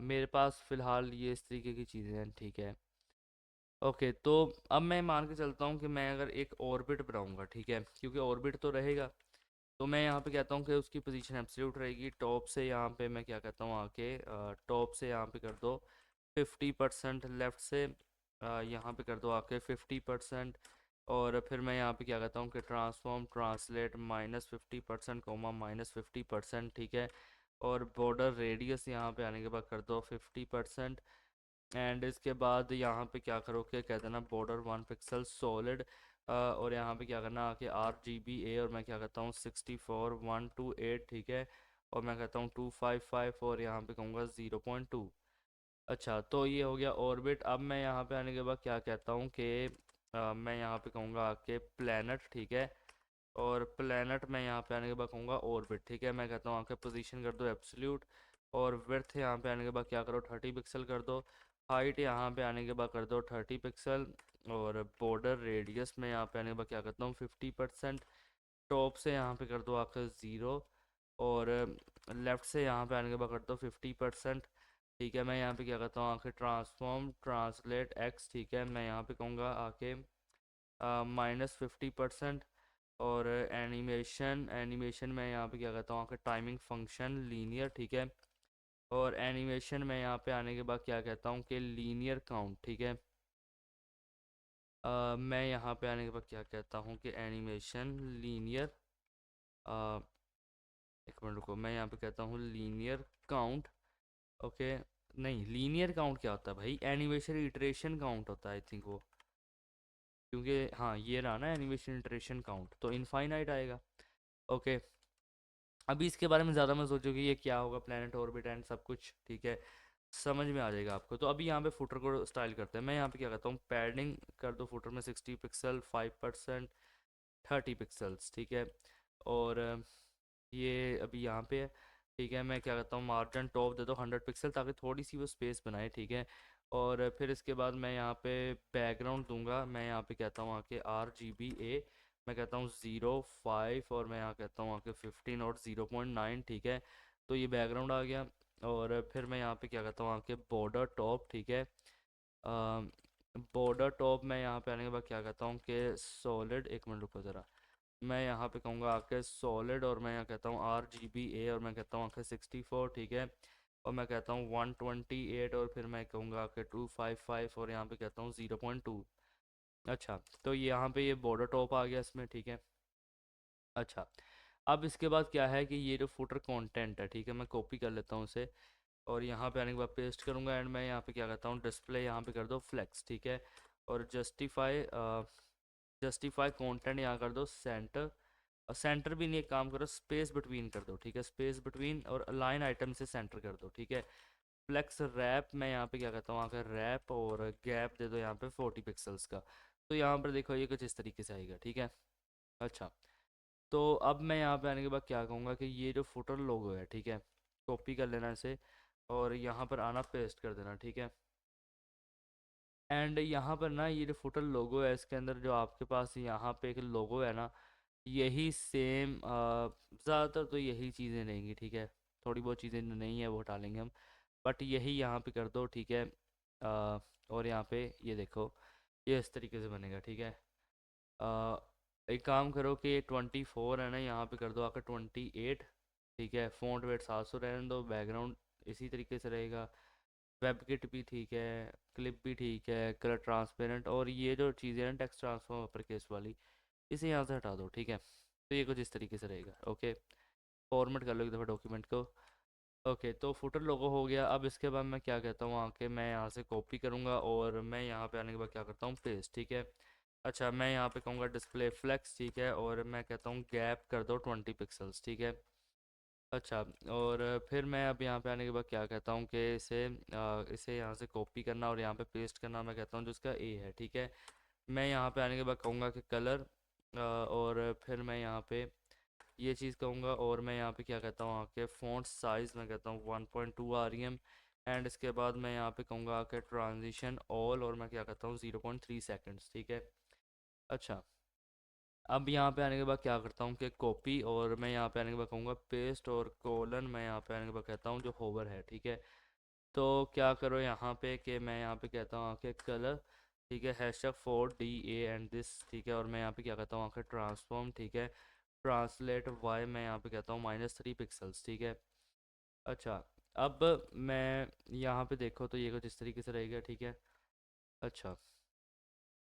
मेरे पास फ़िलहाल ये इस तरीके की चीज़ें हैं, ठीक है। ओके, तो अब मैं मान के चलता हूँ कि मैं अगर एक ऑर्बिट बनाऊँगा, ठीक है, क्योंकि ऑर्बिट तो रहेगा, तो मैं यहाँ पे कहता हूँ कि उसकी पोजीशन एब्सोल्यूट रहेगी। टॉप से यहाँ पे मैं क्या कहता हूँ आके टॉप से यहाँ पे कर दो 50%, लेफ़्ट से यहाँ पे कर दो आके 50%, और फिर मैं यहाँ पे क्या कहता हूँ कि ट्रांसफॉर्म ट्रांसलेट -50% कोमा -50%, ठीक है। और बॉर्डर रेडियस यहाँ पे आने के बाद कर दो 50%, एंड इसके बाद यहाँ पे क्या करो कि कह देना बॉर्डर 1 पिक्सल सॉलिड, और यहाँ पे क्या करना आके RGBA, और मैं क्या कहता हूँ 64128, ठीक है, और मैं कहता हूँ 255, और यहाँ पे कहूँगा 0.2। अच्छा, तो ये हो गया ऑर्बिट। अब मैं यहाँ पे आने के बाद क्या कहता हूँ कि मैं यहाँ पे कहूँगा आके प्लैनेट, ठीक है, और प्लैनेट मैं यहाँ पे आने के बाद कहूँगा ऑर्बिट, ठीक है। मैं कहता हूँ आके पोजीशन कर दो एब्सोल्यूट, और विड्थ यहाँ पे आने के बाद क्या करो 30 पिक्सल कर दो, हाइट यहाँ पे आने के बाद कर दो 30 पिक्सल, और बॉर्डर रेडियस में यहाँ पे आने के बाद क्या करता हूँ 50%, टॉप से यहाँ पे कर दो आके 0, और लेफ़्ट से यहाँ पे आने के बाद कर दो 50%, ठीक है। मैं यहाँ पे क्या करता हूँ आके ट्रांसफॉर्म ट्रांसलेट एक्स, ठीक है, मैं यहाँ पे कहूँगा आके -50%, और एनिमेशन एनिमेशन में यहाँ पे क्या कहता हूँ आके टाइमिंग फंक्शन लीनियर, ठीक है, और एनिमेशन में यहाँ पे आने के बाद क्या कहता हूँ कि लीनियर काउंट, ठीक है। मैं यहाँ पे आने के बाद क्या कहता हूँ कि एनिमेशन लीनियर, एक मिनट रुको, मैं यहाँ पे कहता हूँ लीनियर काउंट, ओके। नहीं, लीनियर काउंट क्या होता है भाई, एनिमेशन इटरेशन काउंट होता है आई थिंक वो, क्योंकि हाँ ये रहा ना एनिमेशन इटरेशन काउंट, तो इनफाइनाइट आएगा, ओके। अभी इसके बारे में ज़्यादा मत सोचो कि ये क्या होगा, प्लैनेट ऑर्बिट एंड सब कुछ, ठीक है, समझ में आ जाएगा आपको। तो अभी यहाँ पे फुटर को स्टाइल करते हैं। मैं यहाँ पे क्या करता हूँ, पैडिंग कर दो फुटर में 60 पिक्सल, 5%, 30 पिक्सल्स, ठीक है, और ये अभी यहाँ पे है, ठीक है। मैं क्या करता हूँ मार्जिन टॉप दे दो 100 पिक्सल, ताकि थोड़ी सी वो स्पेस बनाए, ठीक है। और फिर इसके बाद मैं यहाँ पे बैकग्राउंड दूंगा, मैं यहाँ पे कहता हूँ आके RGBA, मैं कहता हूँ 0.5, और मैं यहाँ कहता हूँ आके 15 और 0.9, ठीक है। तो ये बैकग्राउंड आ गया, और फिर मैं यहाँ पे क्या कहता हूँ आके बॉर्डर टॉप, ठीक है, बॉर्डर टॉप मैं यहाँ पे आने के बाद क्या कहता हूँ कि सॉलिड, एक मिनट रुको ज़रा, मैं यहाँ पे कहूँगा आके सॉलिड, और मैं यहाँ कहता हूँ RGBA, और मैं कहता हूँ आके 64, ठीक है, और मैं कहता हूँ 128, और फिर मैं कहूँगा आके 255, और यहाँ पे कहता हूँ 0.2। अच्छा, तो यहाँ पे ये बॉर्डर टॉप आ गया इसमें, ठीक है। अच्छा, अब इसके बाद क्या है कि ये जो फुटर कंटेंट है, ठीक है, मैं कॉपी कर लेता हूँ उसे, और यहाँ पे आने के बाद पेस्ट करूँगा, एंड मैं यहाँ पे क्या करता हूँ डिस्प्ले यहाँ पे कर दो फ्लेक्स, ठीक है, और जस्टिफाई कंटेंट यहाँ कर दो सेंटर, और सेंटर भी नहीं, एक काम करो स्पेस बिटवीन कर दो, ठीक है, स्पेस बिटवीन, और अलाइन आइटम से सेंटर कर दो, ठीक है। फ्लेक्स रैप मैं यहाँ पे क्या करता हूँ आकर रैप, और गैप दे दो यहाँ पे 40 पिक्सल्स का। तो यहाँ पर देखो ये कुछ इस तरीके से आएगा, ठीक है। अच्छा, तो अब मैं यहाँ पे आने के बाद क्या कहूँगा कि ये जो फुटर लोगो है, ठीक है, कॉपी कर लेना इसे, और यहाँ पर आना पेस्ट कर देना, ठीक है। एंड यहाँ पर ना ये जो फुटर लोगो है, इसके अंदर जो आपके पास यहाँ पे एक लोगो है ना, यही सेम, ज़्यादातर तो यही चीज़ें रहेंगी, ठीक है, थोड़ी बहुत चीज़ें जो नहीं है वो हटा लेंगे हम, बट यही यहाँ पे कर दो, ठीक है। और यहाँ पे ये देखो, ये इस तरीके से बनेगा, ठीक है। अ, एक काम करो कि ये 24 है ना, यहाँ पे कर दो आकर 28, ठीक है। फ़ॉन्ट वेट 700 रहने दो, बैकग्राउंड इसी तरीके से रहेगा, वेब किट भी ठीक है, क्लिप भी ठीक है, कलर ट्रांसपेरेंट, और ये जो चीज़ें हैं टेक्स्ट ट्रांसफॉर्म अपर केस वाली, इसे यहाँ से हटा दो, ठीक है। तो ये कुछ इस तरीके से रहेगा, ओके। फॉर्मेट कर लो एक दफ़ा डॉक्यूमेंट को, ओके। तो फुटर लोगो हो गया। अब इसके बाद मैं क्या कहता हूँ आके मैं यहाँ से कॉपी करूँगा, और मैं यहाँ पे आने के बाद क्या करता हूँ पेस्ट, ठीक है। अच्छा, मैं यहाँ पे कहूँगा डिस्प्ले फ्लेक्स, ठीक है, और मैं कहता हूँ गैप कर दो 20 पिक्सल्स, ठीक है। अच्छा, और फिर मैं अब यहाँ पे आने के बाद क्या कहता हूँ कि इसे यहाँ से कॉपी करना और यहाँ पे पेस्ट करना, मैं कहता हूँ जिसका ए है, ठीक है। मैं यहाँ पे आने के बाद कहूँगा कि कलर, और फिर मैं यहाँ पे ये चीज़ कहूँगा, और मैं यहाँ पे क्या कहता हूँ आके फ़ॉन्ट साइज़ मैं कहता हूँ 1.2 REM, एंड इसके बाद मैं यहाँ पे कहूँगा आके ट्रांजिशन ऑल, और मैं क्या कहता हूँ 0.3 सेकेंड्स, ठीक है। अच्छा, अब यहाँ पे आने के बाद क्या करता हूँ कि कॉपी, और मैं यहाँ पे आने के बाद कहूँगा पेस्ट, और कोलन मैं यहाँ पे आने के बाद कहता हूँ जो होवर है, ठीक है। तो क्या करो यहाँ पे कि मैं यहाँ पे कहता हूँ आके कलर, ठीक है, #4DA एंड दिस, ठीक है, और मैं यहाँ पे क्या कहता हूँ आके ट्रांसफॉर्म, ठीक है, ट्रांसलेट वाई मैं यहाँ पे कहता हूँ -3 पिक्सल्स, ठीक है। अच्छा, अब मैं यहाँ पे देखो तो ये कुछ इस तरीके से रहेगा, ठीक है। अच्छा,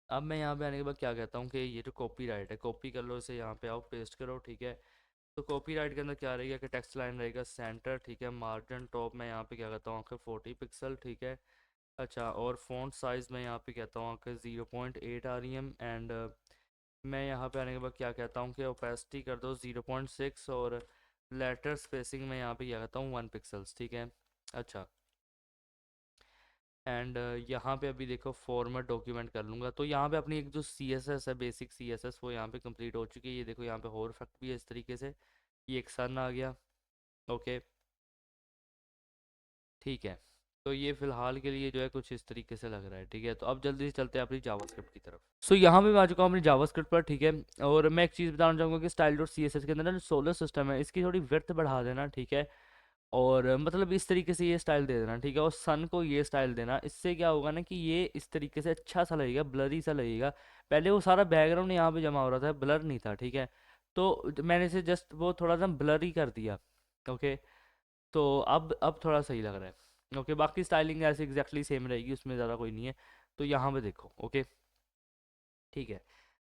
अब मैं यहाँ पे आने के बाद क्या कहता हूँ कि ये जो कॉपीराइट है, कॉपी कर लो इसे, यहाँ पे आओ पेस्ट करो, ठीक है। तो कॉपीराइट के अंदर क्या रहेगा कि टेक्स्ट लाइन रहेगा सेंटर, ठीक है, मार्जिन टॉप मैं यहाँ पे क्या कहता हूँ कि 40 पिक्सल, ठीक है, अच्छा, और फ़ॉन्ट साइज़ मैं यहाँ पे कहता हूँ कि 0.8 REM, एंड मैं यहाँ पे आने के बाद क्या कहता हूँ कि ओपेसिटी कर दो 0.6, और लेटर स्पेसिंग मैं यहाँ पे क्या कहता हूँ 1 पिक्सल्स, ठीक है। अच्छा, एंड यहाँ पे अभी देखो फॉर्मेट डॉक्यूमेंट कर लूँगा, तो यहाँ पे अपनी एक जो CSS है, बेसिक CSS, वो यहाँ पे कंप्लीट हो चुकी है। ये देखो यहाँ पे होर इफेक्ट भी है इस तरीके से, ये एक सन आ गया। ओके, ठीक है। तो ये फ़िलहाल के लिए जो है कुछ इस तरीके से लग रहा है, ठीक है। तो अब जल्दी से चलते हैं अपनी जावास्क्रिप्ट की तरफ। सो यहाँ पे मैं आ चुका हूँ अपनी जावास्क्रिप्ट पर, ठीक है। और मैं एक चीज़ बताना चाहूँगा कि स्टाइल डॉट CSS के अंदर ना जो सोलर सिस्टम है, इसकी थोड़ी विड्थ बढ़ा देना, ठीक है। और मतलब इस तरीके से ये स्टाइल दे देना, ठीक है। और सन को ये स्टाइल देना, इससे क्या होगा ना कि ये इस तरीके से अच्छा सा लगेगा, ब्लरी सा लगेगा। पहले वो सारा बैकग्राउंड यहाँ पे जमा हो रहा था, ब्लर नहीं था, ठीक है। तो मैंने इसे जस्ट वो थोड़ा सा ब्लरी कर दिया। ओके, तो अब थोड़ा सही लग रहा है। ओके, बाकी स्टाइलिंग ऐसे एग्जैक्टली सेम रहेगी, उसमें ज़्यादा कोई नहीं है। तो यहाँ पे देखो, ओके, ठीक है।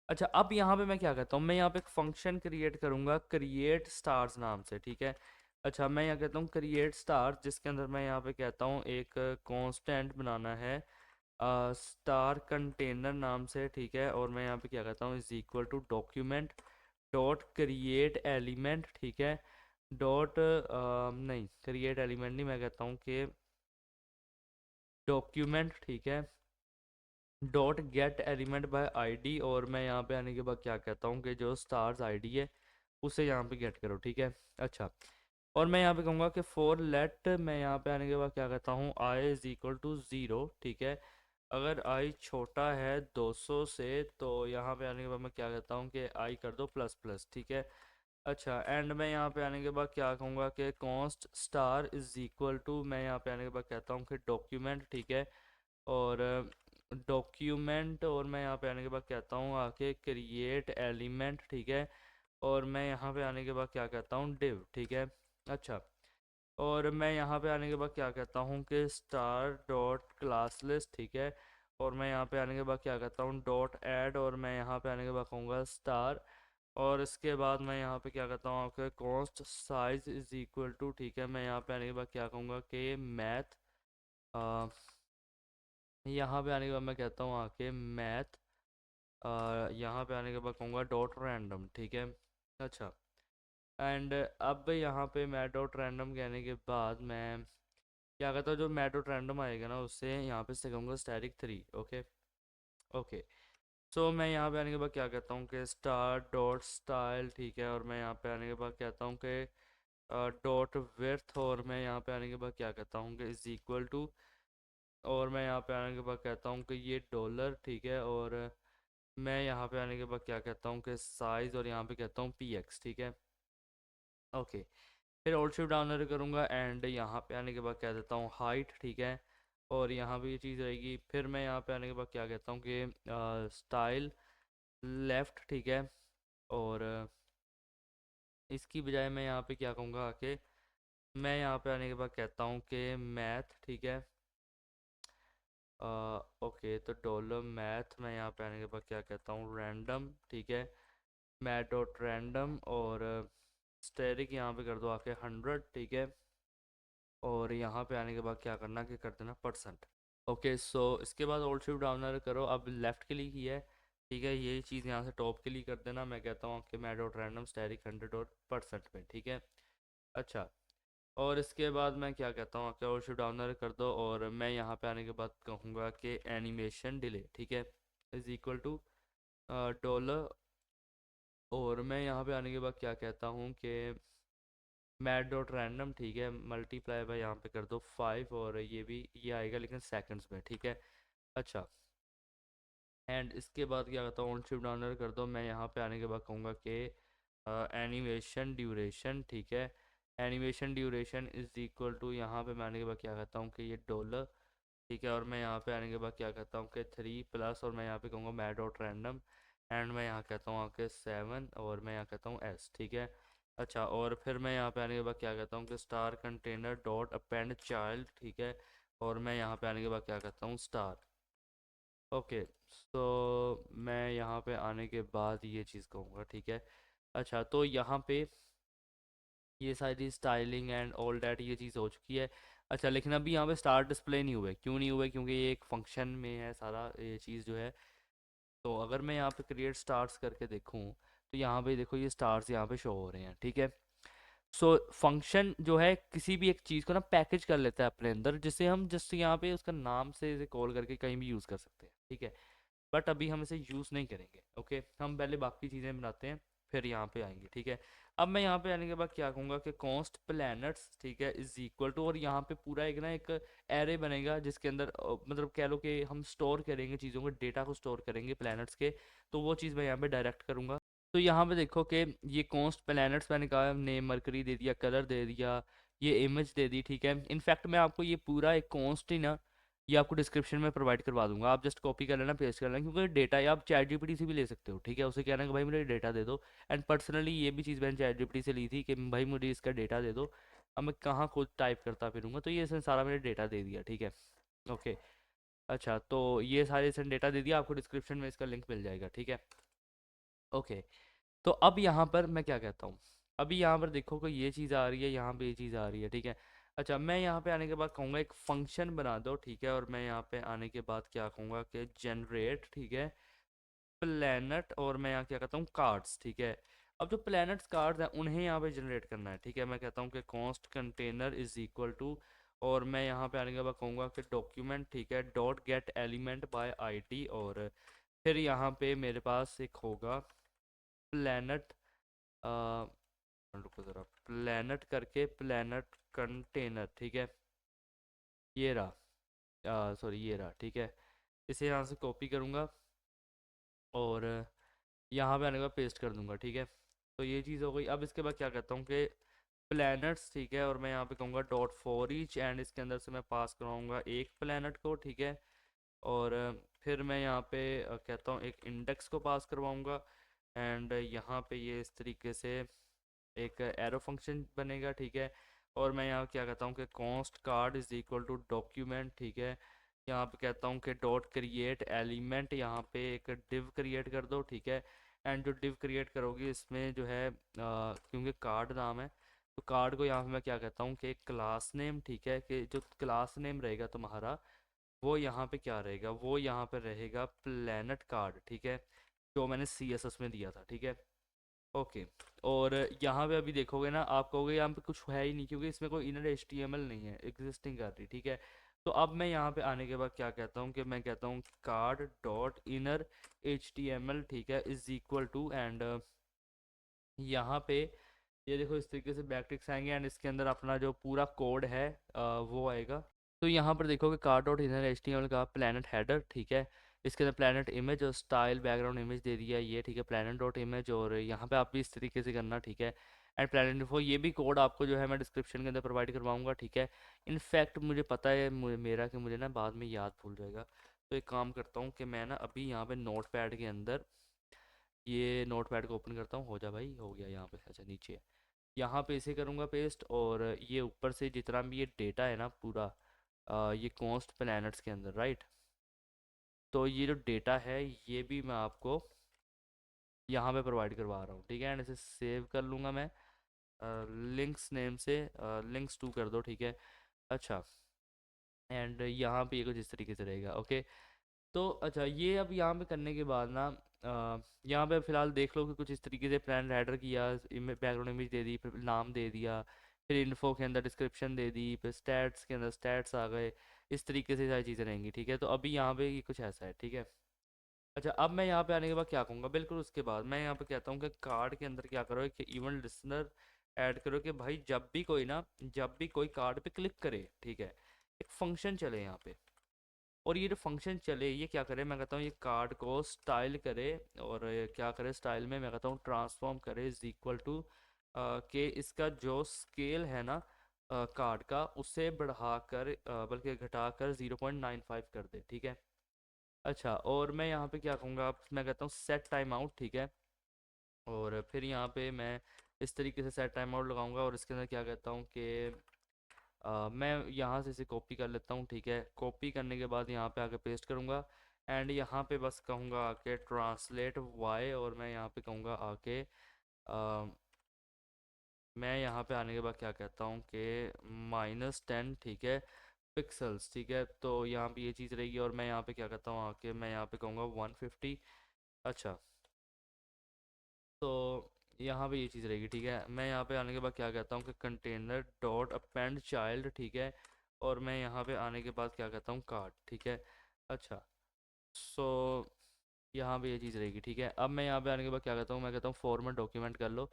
अच्छा, अब यहाँ पे मैं क्या कहता हूँ, मैं यहाँ पे एक फंक्शन क्रिएट करूँगा क्रिएट स्टार्स नाम से, ठीक है। अच्छा, मैं यहाँ कहता हूँ क्रिएट स्टार, जिसके अंदर मैं यहाँ पे कहता हूँ एक कांस्टेंट बनाना है स्टार कंटेनर नाम से, ठीक है। और मैं यहाँ पे क्या कहता हूँ is equal to document dot create element, ठीक है। डॉट नहीं, क्रिएट एलिमेंट नहीं, मैं कहता हूँ कि डॉक्यूमेंट, ठीक है, dot gate element by ID. और मैं यहाँ पे आने के बाद क्या कहता हूँ कि जो स्टार्स आईडी है उसे यहाँ पे गेट करो, ठीक है। अच्छा, और मैं यहाँ पे कहूँगा कि फॉर लेट, मैं यहाँ पे आने के बाद क्या कहता हूँ आई इज इक्वल टू 0, ठीक है। अगर आई छोटा है 200 से, तो यहाँ पे आने के बाद मैं क्या कहता हूँ कि आई कर दो प्लस प्लस, ठीक है। अच्छा, एंड मैं यहाँ पे आने के बाद क्या कहूँगा कि const star is equal to, मैं यहाँ पे आने के बाद कहता हूँ कि डॉक्यूमेंट, ठीक है। और डॉक्यूमेंट, और मैं यहाँ पे आने के बाद कहता हूँ आके क्रिएट एलिमेंट, ठीक है। और मैं यहाँ पे आने के बाद क्या कहता हूँ डिव, ठीक है। अच्छा, और मैं यहाँ पे आने के बाद क्या कहता हूँ कि स्टार डॉट क्लास लिस्ट, ठीक है। और मैं यहाँ पे आने के बाद क्या कहता हूँ डॉट ऐड, और मैं यहाँ पे आने के बाद कहूँगा स्टार। और इसके बाद मैं यहाँ पे क्या कहता हूँ आपके const size is equal to, ठीक है। मैं यहाँ पे आने के बाद क्या कहूँगा कि मैथ, यहाँ पे आने के बाद मैं कहता हूँ आके मैथ, यहाँ पे आने के बाद कहूँगा डॉट रैंडम, ठीक है। अच्छा, एंड अब यहाँ पे मैं डॉट रैंडम कहने के बाद मैं क्या कहता हूँ, जो मैं डॉट रैंडम आएगा ना उससे यहाँ पे से कहूँगा स्टैटिक 3, ओके। ओके, सो मैं यहाँ पे आने के बाद क्या कहता हूँ कि स्टार डॉट स्टाइल, ठीक है। और मैं यहाँ पे आने के बाद कहता हूँ कि डॉट विड्थ, और मैं यहाँ पे आने के बाद क्या कहता हूँ कि इज इक्वल टू, और मैं यहाँ पे आने के बाद कहता हूँ कि ये डॉलर, ठीक है। और मैं यहाँ पे आने के बाद क्या कहता हूँ कि साइज़, और यहाँ पे कहता हूँ PX, ठीक है। ओके, फिर ऑल्ट शिफ्ट डाउन एरो करूँगा, एंड यहाँ पे आने के बाद कह देता हूँ हाइट, ठीक है। और यहाँ पे ये चीज़ रहेगी। फिर मैं यहाँ पे आने के बाद क्या कहता हूँ कि स्टाइल लेफ़्ट, ठीक है। और इसकी बजाय मैं यहाँ पे क्या कहूँगा आके, मैं यहाँ पे आने के बाद कहता हूँ कि मैथ, ठीक है। ओके, तो डॉलर मैथ, मैं यहाँ पे आने के बाद क्या कहता हूँ रैंडम, ठीक है। मैथ डॉट रैंडम, और स्टेरिक यहाँ पे कर दो आके 100, ठीक है। और यहाँ पे आने के बाद क्या करना कि कर देना %। ओके, सो इसके बाद ऑल्ट शिफ्ट डाउन करो, अब लेफ़्ट के लिए की है, ठीक है। यही चीज़ यहाँ से टॉप के लिए कर देना, मैं कहता हूँ कि मैथ डॉट रैंडम स्टेरिक 100 और % पे, ठीक है। अच्छा, और इसके बाद मैं क्या कहता हूँ कि ऑल्ट शिफ्ट डाउन कर दो, और मैं यहाँ पे आने के बाद कहूँगा कि एनिमेशन डिले, ठीक है, इज़ इक्वल टू डॉलर। और मैं यहाँ पे आने के बाद क्या कहता हूँ कि मैट डॉट रैंडम, ठीक है, मल्टीप्लाई बाय यहाँ पे कर दो 5, और ये भी ये आएगा लेकिन सेकंड्स में, ठीक है। अच्छा, एंड इसके बाद क्या कहता हूँ शिफ्ट डाउन कर दो, मैं यहाँ पे आने के बाद कहूँगा कि एनिमेशन ड्यूरेशन, ठीक है। Animation duration is equal to, यहाँ पे मैं आने के बाद क्या कहता हूँ कि ये डॉलर, ठीक है। और मैं यहाँ पे आने के बाद क्या कहता हूँ कि 3 प्लस, और मैं यहाँ पे कहूँगा मैट डॉट रैंडम, एंड मैं यहाँ कहता हूँ कि 7, और मैं यहाँ कहता हूँ S, ठीक है। अच्छा, और फिर मैं यहाँ पे आने के बाद क्या कहता हूँ कि star container dot append child, ठीक है। और मैं यहाँ पे आने के बाद क्या कहता हूँ स्टार। ओके, सो मैं यहाँ पे आने के बाद ये चीज़ कहूँगा, ठीक है। अच्छा, तो यहाँ पे ये सारी स्टाइलिंग एंड ऑल डैट ये चीज़ हो चुकी है। अच्छा, लेकिन अभी यहाँ पे स्टार डिस्प्ले नहीं हुए, क्यों नहीं हुए? क्योंकि ये एक फंक्शन में है सारा ये चीज़ जो है। तो अगर मैं यहाँ पे क्रिएट स्टार्स करके देखूँ तो यहाँ पे देखो ये स्टार्स यहाँ पे शो हो रहे हैं, ठीक है। सो फंक्शन जो है किसी भी एक चीज़ को ना पैकेज कर लेता है अपने अंदर, जिससे हम जस्ट यहाँ पे उसका नाम से इसे कॉल करके कहीं भी यूज़ कर सकते हैं, ठीक है। बट अभी हम इसे यूज़ नहीं करेंगे, ओके। हम पहले बाकी चीज़ें बनाते हैं, फिर यहाँ पे आएंगे, ठीक है। अब मैं यहाँ पे आने के बाद क्या कहूँगा कि कॉन्स्ट प्लैनेट्स, ठीक है, इज इक्वल टू, और यहाँ पे पूरा एक ना एक एरे बनेगा जिसके अंदर मतलब कह लो कि हम स्टोर करेंगे चीज़ों को, डेटा को स्टोर करेंगे प्लैनेट्स के। तो वो चीज़ मैं यहाँ पे डायरेक्ट करूँगा। तो यहाँ पे देखो कि ये कॉन्स्ट प्लैनेट्स मैंने कहा, नेम मरकरी दे दिया, कलर दे दिया, ये इमेज दे दी, ठीक है। इनफैक्ट मैं आपको ये पूरा एक कॉन्स्ट ही ना, ये आपको डिस्क्रिप्शन में प्रोवाइड करवा दूंगा, आप जस्ट कॉपी कर लेना, पेस्ट कर लेना, क्योंकि डेटा ये आप चैट जीपीटी से भी ले सकते हो, ठीक है। उसे कहना कि भाई मुझे डेटा दे दो। एंड पर्सनली ये भी चीज़ मैंने चैट जीपीटी से ली थी कि भाई मुझे इसका डेटा दे दो। अब मैं कहाँ खुद टाइप करता फिरूंगा, तो ये इसने सारा मेरा डेटा दे दिया, ठीक है। ओके। अच्छा, तो ये सारे इसने डेटा दे दिया, आपको डिस्क्रिप्शन में इसका लिंक मिल जाएगा, ठीक है। ओके। तो अब यहाँ पर मैं क्या कहता हूँ, अभी यहाँ पर देखो कि ये चीज़ आ रही है, यहाँ पे ये चीज़ आ रही है, ठीक है। अच्छा, मैं यहाँ पे आने के बाद कहूँगा एक फंक्शन बना दो, ठीक है। और मैं यहाँ पे आने के बाद क्या कहूँगा कि जनरेट, ठीक है, प्लैनेट, और मैं यहाँ क्या कहता हूँ कार्ड्स, ठीक है। अब जो प्लैनेट्स कार्ड्स हैं उन्हें यहाँ पे जनरेट करना है, ठीक है। मैं कहता हूँ कि const container is equal to, और मैं यहाँ पे आने के बाद कहूँगा कि डॉक्यूमेंट, ठीक है, dot gate element by ID, और फिर यहाँ पे मेरे पास एक होगा प्लैनेट, रुको ज़रा, प्लैनेट करके प्लैनेट कंटेनर, ठीक है। ये रहा, सॉरी ये रहा, ठीक है। इसे यहाँ से कॉपी करूँगा और यहाँ पे आने के बाद पेस्ट कर दूंगा, ठीक है। तो ये चीज़ हो गई। अब इसके बाद क्या कहता हूँ कि प्लैनेट्स, ठीक है, और मैं यहाँ पे कहूँगा डॉट फॉर ईच, एंड इसके अंदर से मैं पास कराऊँगा एक प्लैनेट को, ठीक है। और फिर मैं यहाँ पे कहता हूँ एक इंडेक्स को पास करवाऊँगा, एंड यहाँ पे ये इस तरीके से एक एरो फंक्शन बनेगा, ठीक है। और मैं यहाँ क्या कहता हूँ कि const card is equal to document, ठीक है। यहाँ पे कहता हूँ कि डॉट क्रिएट एलिमेंट, यहाँ पे एक डिव क्रिएट कर दो, ठीक है। एंड जो डिव क्रिएट करोगी इसमें जो है क्योंकि कार्ड नाम है, तो कार्ड को यहाँ पे मैं क्या कहता हूँ कि एक क्लास नेम, ठीक है, कि जो क्लास नेम रहेगा तुम्हारा वो यहाँ पे क्या रहेगा, वो यहाँ पे रहेगा प्लैनेट कार्ड, ठीक है, जो मैंने CSS में दिया था, ठीक है। ओके। और यहाँ पे अभी देखोगे ना, आप कहोगे यहाँ पे कुछ है ही नहीं क्योंकि इसमें कोई इनर HTML नहीं है एग्जिस्टिंग कर रही, ठीक है। तो अब मैं यहाँ पे आने के बाद क्या कहता हूँ कि मैं कहता हूँ कार्ड डॉट इनर HTML, ठीक है, इज इक्वल टू, एंड यहाँ पे ये देखो इस तरीके से बैकटिक्स आएंगे, एंड इसके अंदर अपना जो पूरा कोड है वो आएगा। तो यहाँ पर देखो कि कार डॉट इनर HTML का प्लानट हेडर, ठीक है, इसके अंदर प्लानट इमेज और स्टाइल बैकग्राउंड इमेज दे दिया ये, ठीक है, प्लानट डॉट इमेज, और यहाँ पे आप भी इस तरीके से करना, ठीक है। एंड प्लानट इन्फो, ये भी कोड आपको जो है मैं डिस्क्रिप्शन के अंदर प्रोवाइड करवाऊंगा, ठीक है। इनफैक्ट मुझे पता है मेरा कि मुझे ना बाद में याद भूल जाएगा, तो एक काम करता हूँ कि मैं ना अभी यहाँ पे नोट पैड के अंदर ये नोट पैड को ओपन करता हूँ, हो जा भाई, हो गया यहाँ पे, अच्छा नीचे है, यहाँ पे इसे करूँगा पेस्ट, और ये ऊपर से जितना भी ये डेटा है ना पूरा ये कॉस्ट प्लैनेट्स के अंदर, राइट। तो ये जो डेटा है ये भी मैं आपको यहाँ पे प्रोवाइड करवा रहा हूँ, ठीक है। एंड इसे सेव कर लूँगा मैं लिंक्स नेम से, लिंक्स टू कर दो, ठीक है। अच्छा, एंड यहाँ पे ये कुछ इस तरीके से रहेगा, ओके। तो अच्छा, ये अब यहाँ पे करने के बाद ना यहाँ पे फिलहाल देख लो कि कुछ इस तरीके से प्लान राइडर किया, बैकग्राउंड इमेज दे दी, फिर नाम दे दिया, फिर इन्फो के अंदर डिस्क्रिप्शन दे दी, फिर स्टैट्स के अंदर स्टैट्स आ गए, इस तरीके से सारी चीज़ें रहेंगी, ठीक है। तो अभी यहाँ पे ये कुछ ऐसा है, ठीक है। अच्छा, अब मैं यहाँ पे आने के बाद क्या कहूँगा, बिल्कुल उसके बाद मैं यहाँ पे कहता हूँ कि कार्ड के अंदर क्या करो कि इवन लिसनर ऐड करो कि भाई जब भी कोई ना, जब भी कोई कार्ड पे क्लिक करे, ठीक है, एक फंक्शन चले यहाँ पे। और ये जो फंक्शन चले ये क्या करे, मैं कहता हूँ ये कार्ड को स्टाइल करे, और ये क्या करे स्टाइल में, मैं कहता हूँ ट्रांसफॉर्म करे इज इक्वल टू के इसका जो स्केल है ना कार्ड का उसे बढ़ाकर बल्कि घटाकर 0.95 कर दे, ठीक है। अच्छा, और मैं यहाँ पे क्या कहूँगा, अब मैं कहता हूँ सेट टाइम आउट, ठीक है। और फिर यहाँ पे मैं इस तरीके से सेट टाइम आउट लगाऊंगा, और इसके अंदर क्या कहता हूँ कि मैं यहाँ से इसे कॉपी कर लेता हूँ, ठीक है। कॉपी करने के बाद यहाँ पे आके पेस्ट करूँगा, एंड यहाँ पे बस कहूँगा आके ट्रांसलेट वाई, और मैं यहाँ पे कहूँगा आके मैं यहाँ पे आने के बाद क्या कहता हूँ कि -10, ठीक है, पिक्सल्स, ठीक है। तो यहाँ पे ये चीज़ रहेगी और मैं यहाँ पे क्या कहता हूँ आके मैं यहाँ पे कहूँगा 150। अच्छा, तो यहाँ पे ये चीज़ रहेगी, ठीक है। मैं यहाँ पे आने के बाद क्या कहता हूँ कि कंटेनर डॉट अपेंड चाइल्ड, ठीक है। और मैं यहाँ पे आने के बाद क्या कहता हूँ कार्ड, ठीक है। अच्छा, सो यहाँ पे ये चीज़ रहेगी, ठीक है। अब मैं यहाँ पे आने के बाद क्या कहता हूँ, मैं कहता हूँ फॉर्मेट डॉक्यूमेंट कर लो।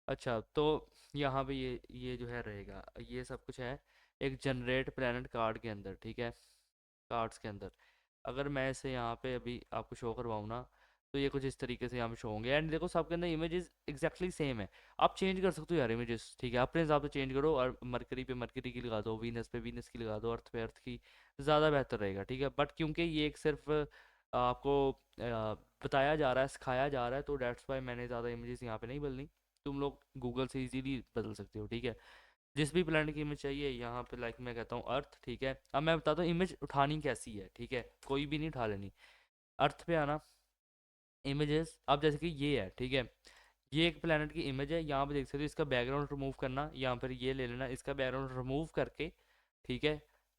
अच्छा, तो यहाँ पे ये जो है रहेगा, ये सब कुछ है एक जनरेट प्लानट कार्ड के अंदर, ठीक है, कार्ड्स के अंदर। अगर मैं इसे यहाँ पे अभी आपको शो करवाऊँ ना, तो ये कुछ इस तरीके से यहाँ पे शो होंगे। एंड देखो सबके अंदर इमेजेस एग्जैक्टली सेम है। आप चेंज कर सकते हो यार इमेजेस, ठीक है, अपने हिसाब से चेंज करो। और मरकरी पे मरकरी की लगा दो, वीनस पे वीनस की लगा दो, अर्थ पे अर्थ की, ज़्यादा बेहतर रहेगा, ठीक है। बट क्योंकि ये एक सिर्फ आपको बताया जा रहा है, सिखाया जा रहा है, तो डेट्स वाई मैंने ज़्यादा इमेजेस यहाँ पे नहीं बदलनी। तुम लोग गूगल से इजीली बदल सकते हो, ठीक है। जिस भी प्लानट की इमेज चाहिए यहाँ पे, लाइक मैं कहता हूँ अर्थ, ठीक है। अब मैं बताता हूँ इमेज उठानी कैसी है, ठीक है, कोई भी नहीं उठा लेनी। अर्थ पे आना, इमेजेस, अब जैसे कि ये है, ठीक है, ये एक प्लानट की इमेज है। यहाँ पे देख सकते हो, इसका बैकग्राउंड रिमूव करना, यहाँ पर ये ले लेना, इसका बैकग्राउंड रिमूव करके, ठीक है,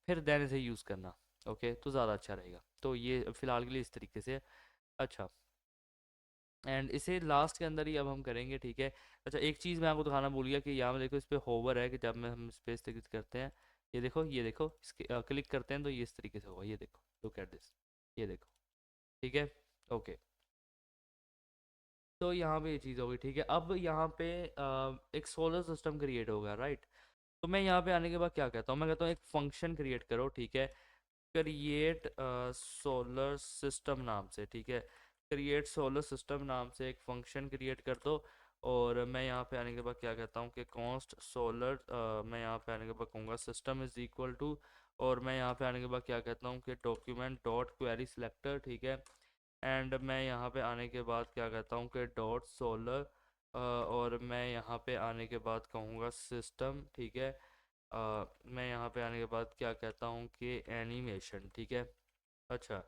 फिर देन इसे यूज़ करना। ओके, तो ज़्यादा अच्छा रहेगा। तो ये फ़िलहाल के लिए इस तरीके से है। अच्छा, एंड इसे लास्ट के अंदर ही अब हम करेंगे, ठीक है। अच्छा, एक चीज़ मैं आपको दिखाना भूल गया कि यहाँ पे देखो इस पे होवर है, कि जब मैं हम स्पेस क्लिक करते हैं, ये देखो इसके क्लिक करते हैं तो ये इस तरीके से होगा, ये देखो, लुक एट दिस, ये देखो, ठीक है। ओके, तो यहाँ पे ये चीज़ होगी, ठीक है। अब यहाँ पे एक सोलर सिस्टम क्रिएट होगा, राइट। तो मैं यहाँ पे आने के बाद क्या कहता हूँ, मैं कहता हूँ एक फंक्शन क्रिएट करो, ठीक है, क्रिएट सोलर सिस्टम नाम से, ठीक है। क्रिएट सोलर सिस्टम नाम से एक फंक्शन क्रिएट कर दो। और मैं यहाँ पे आने के बाद क्या कहता हूँ कि कॉन्स्ट सोलर, मैं यहाँ पे आने के बाद कहूँगा सिस्टम इज़ इक्वल टू, और मैं यहाँ पे आने के बाद क्या कहता हूँ कि डॉक्यूमेंट डॉट क्वेरी सिलेक्टर, ठीक है। एंड मैं यहाँ पे आने के बाद क्या कहता हूँ कि डॉट सोलर, और मैं यहाँ पे आने के बाद कहूँगा सिस्टम, ठीक है। मैं यहाँ पे आने के बाद क्या कहता हूँ कि एनिमेशन, ठीक है। अच्छा,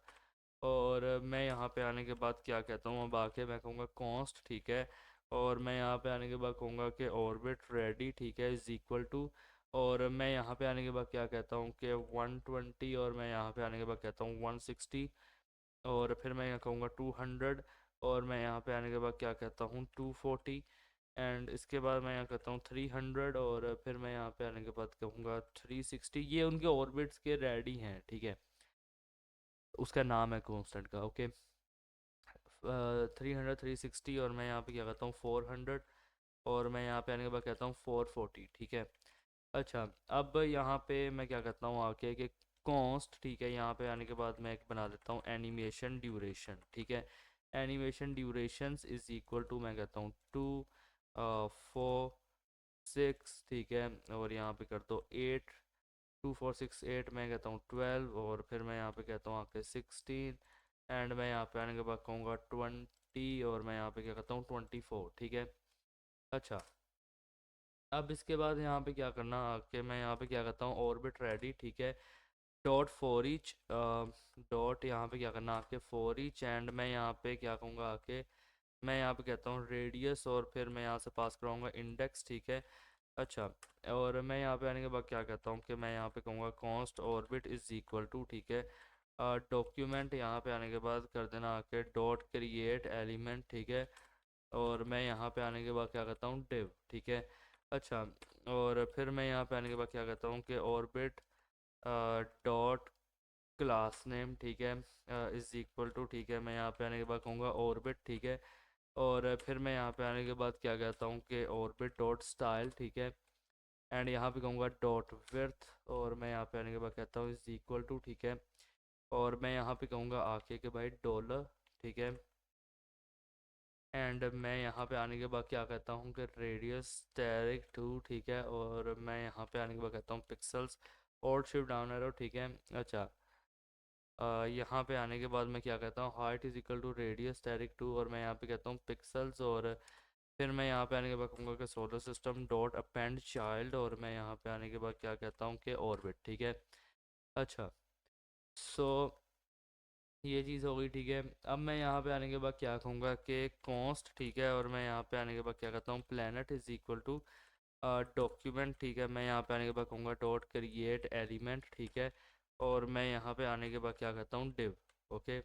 और मैं यहाँ पे आने के बाद क्या कहता हूँ, अब आके मैं कहूँगा कॉन्स्ट, ठीक है। और मैं यहाँ पे आने के बाद कहूँगा कि ऑर्बिट रेडी, ठीक है, इज़ इक्वल टू, और मैं यहाँ पे आने के बाद क्या कहता हूँ कि 120, और मैं यहाँ पे आने के बाद कहता हूँ 160, और फिर मैं यहाँ कहूँगा 200, और मैं यहाँ पे आने के बाद क्या कहता हूँ 240, एंड इसके बाद मैं यहाँ कहता हूँ 300, और फिर मैं यहाँ पे आने के बाद कहूँगा 360। ये उनके ऑर्बिट्स के रेडी हैं, ठीक है, उसका नाम है कांस्टेंट का, ओके। 300, 360, और मैं यहाँ पे क्या कहता हूँ 400, और मैं यहाँ पे आने के बाद कहता हूँ 440, ठीक है। अच्छा, अब यहाँ पे मैं क्या कहता हूँ आके कि कॉन्स्ट, ठीक है, यहाँ पे आने के बाद मैं एक बना देता हूँ एनिमेशन ड्यूरेशन, ठीक है। Animation durations is equal to, मैं कहता हूँ 2, 4, 6, ठीक है, और यहाँ पे कर दो 8, 2, 4, 6, 8, मैं कहता हूँ 12, और फिर मैं यहाँ पे कहता हूँ आके 16, एंड मैं यहाँ पे आने के बाद कहूँगा 20, और मैं यहाँ पे क्या कहता हूँ 24, ठीक है। अच्छा, अब इसके बाद यहाँ पे क्या करना आके मैं यहाँ पे क्या करता हूँ ऑर्बिट रेडी, ठीक है, डॉट फॉर ईच, डॉट यहाँ पे क्या करना आके फॉर ईच, एंड मैं यहाँ पे क्या कहूँगा आके मैं यहाँ पे कहता हूँ रेडियस, और फिर मैं यहाँ से पास कराऊंगा इंडेक्स, ठीक है। अच्छा, और मैं यहाँ पे आने के बाद क्या कहता हूँ कि मैं यहाँ पे कहूँगा const orbit is equal to, ठीक है, डॉक्यूमेंट यहाँ पे आने के बाद कर देना आके डॉट क्रिएट एलिमेंट, ठीक है। और मैं यहाँ पे आने के बाद क्या कहता हूँ डिव, ठीक है। अच्छा, और फिर मैं यहाँ पे आने के बाद क्या कहता हूँ कि ऑर्बिट डॉट क्लास नेम, ठीक है, इज़ इक्वल टू, ठीक है, मैं यहाँ पे आने के बाद कहूँगा ऑर्बिट, ठीक है। और फिर मैं यहाँ पे आने के बाद क्या कहता हूँ कि ऑर्बिट डॉट स्टाइल, ठीक है, एंड यहाँ पे कहूँगा डॉट विड्थ, और मैं यहाँ पे आने के बाद कहता हूँ इज़ इक्वल टू, ठीक है। और मैं यहाँ पे कहूँगा आके कि भाई डॉलर, ठीक है। एंड मैं यहाँ पे आने के बाद क्या कहता हूँ कि रेडियस डायरेक्ट टू, ठीक है, और मैं यहाँ पे आने के बाद कहता हूँ पिक्सल्स और शिफ्ट डाउन एरो, ठीक है। अच्छा, यहाँ पे आने के बाद मैं क्या कहता हूँ height is equal to radius direct to, और मैं यहाँ पे कहता हूँ पिक्सल्स, और फिर मैं यहाँ पे आने के बाद कहूँगा कि solar system dot append child, और मैं यहाँ पे आने के बाद क्या कहता हूँ कि ऑर्बिट, ठीक है। अच्छा, सो ये चीज़ हो गई, ठीक है। अब मैं यहाँ पे आने के बाद क्या कहूँगा कि कॉन्स्ट, ठीक है, और मैं यहाँ पे आने के बाद क्या कहता हूँ planet is equal to document, ठीक है। मैं यहाँ पे आने के बाद कहूँगा डॉट क्रिएट एलिमेंट, ठीक है। और मैं यहाँ पे आने के बाद क्या कहता हूँ, डिव। ओके,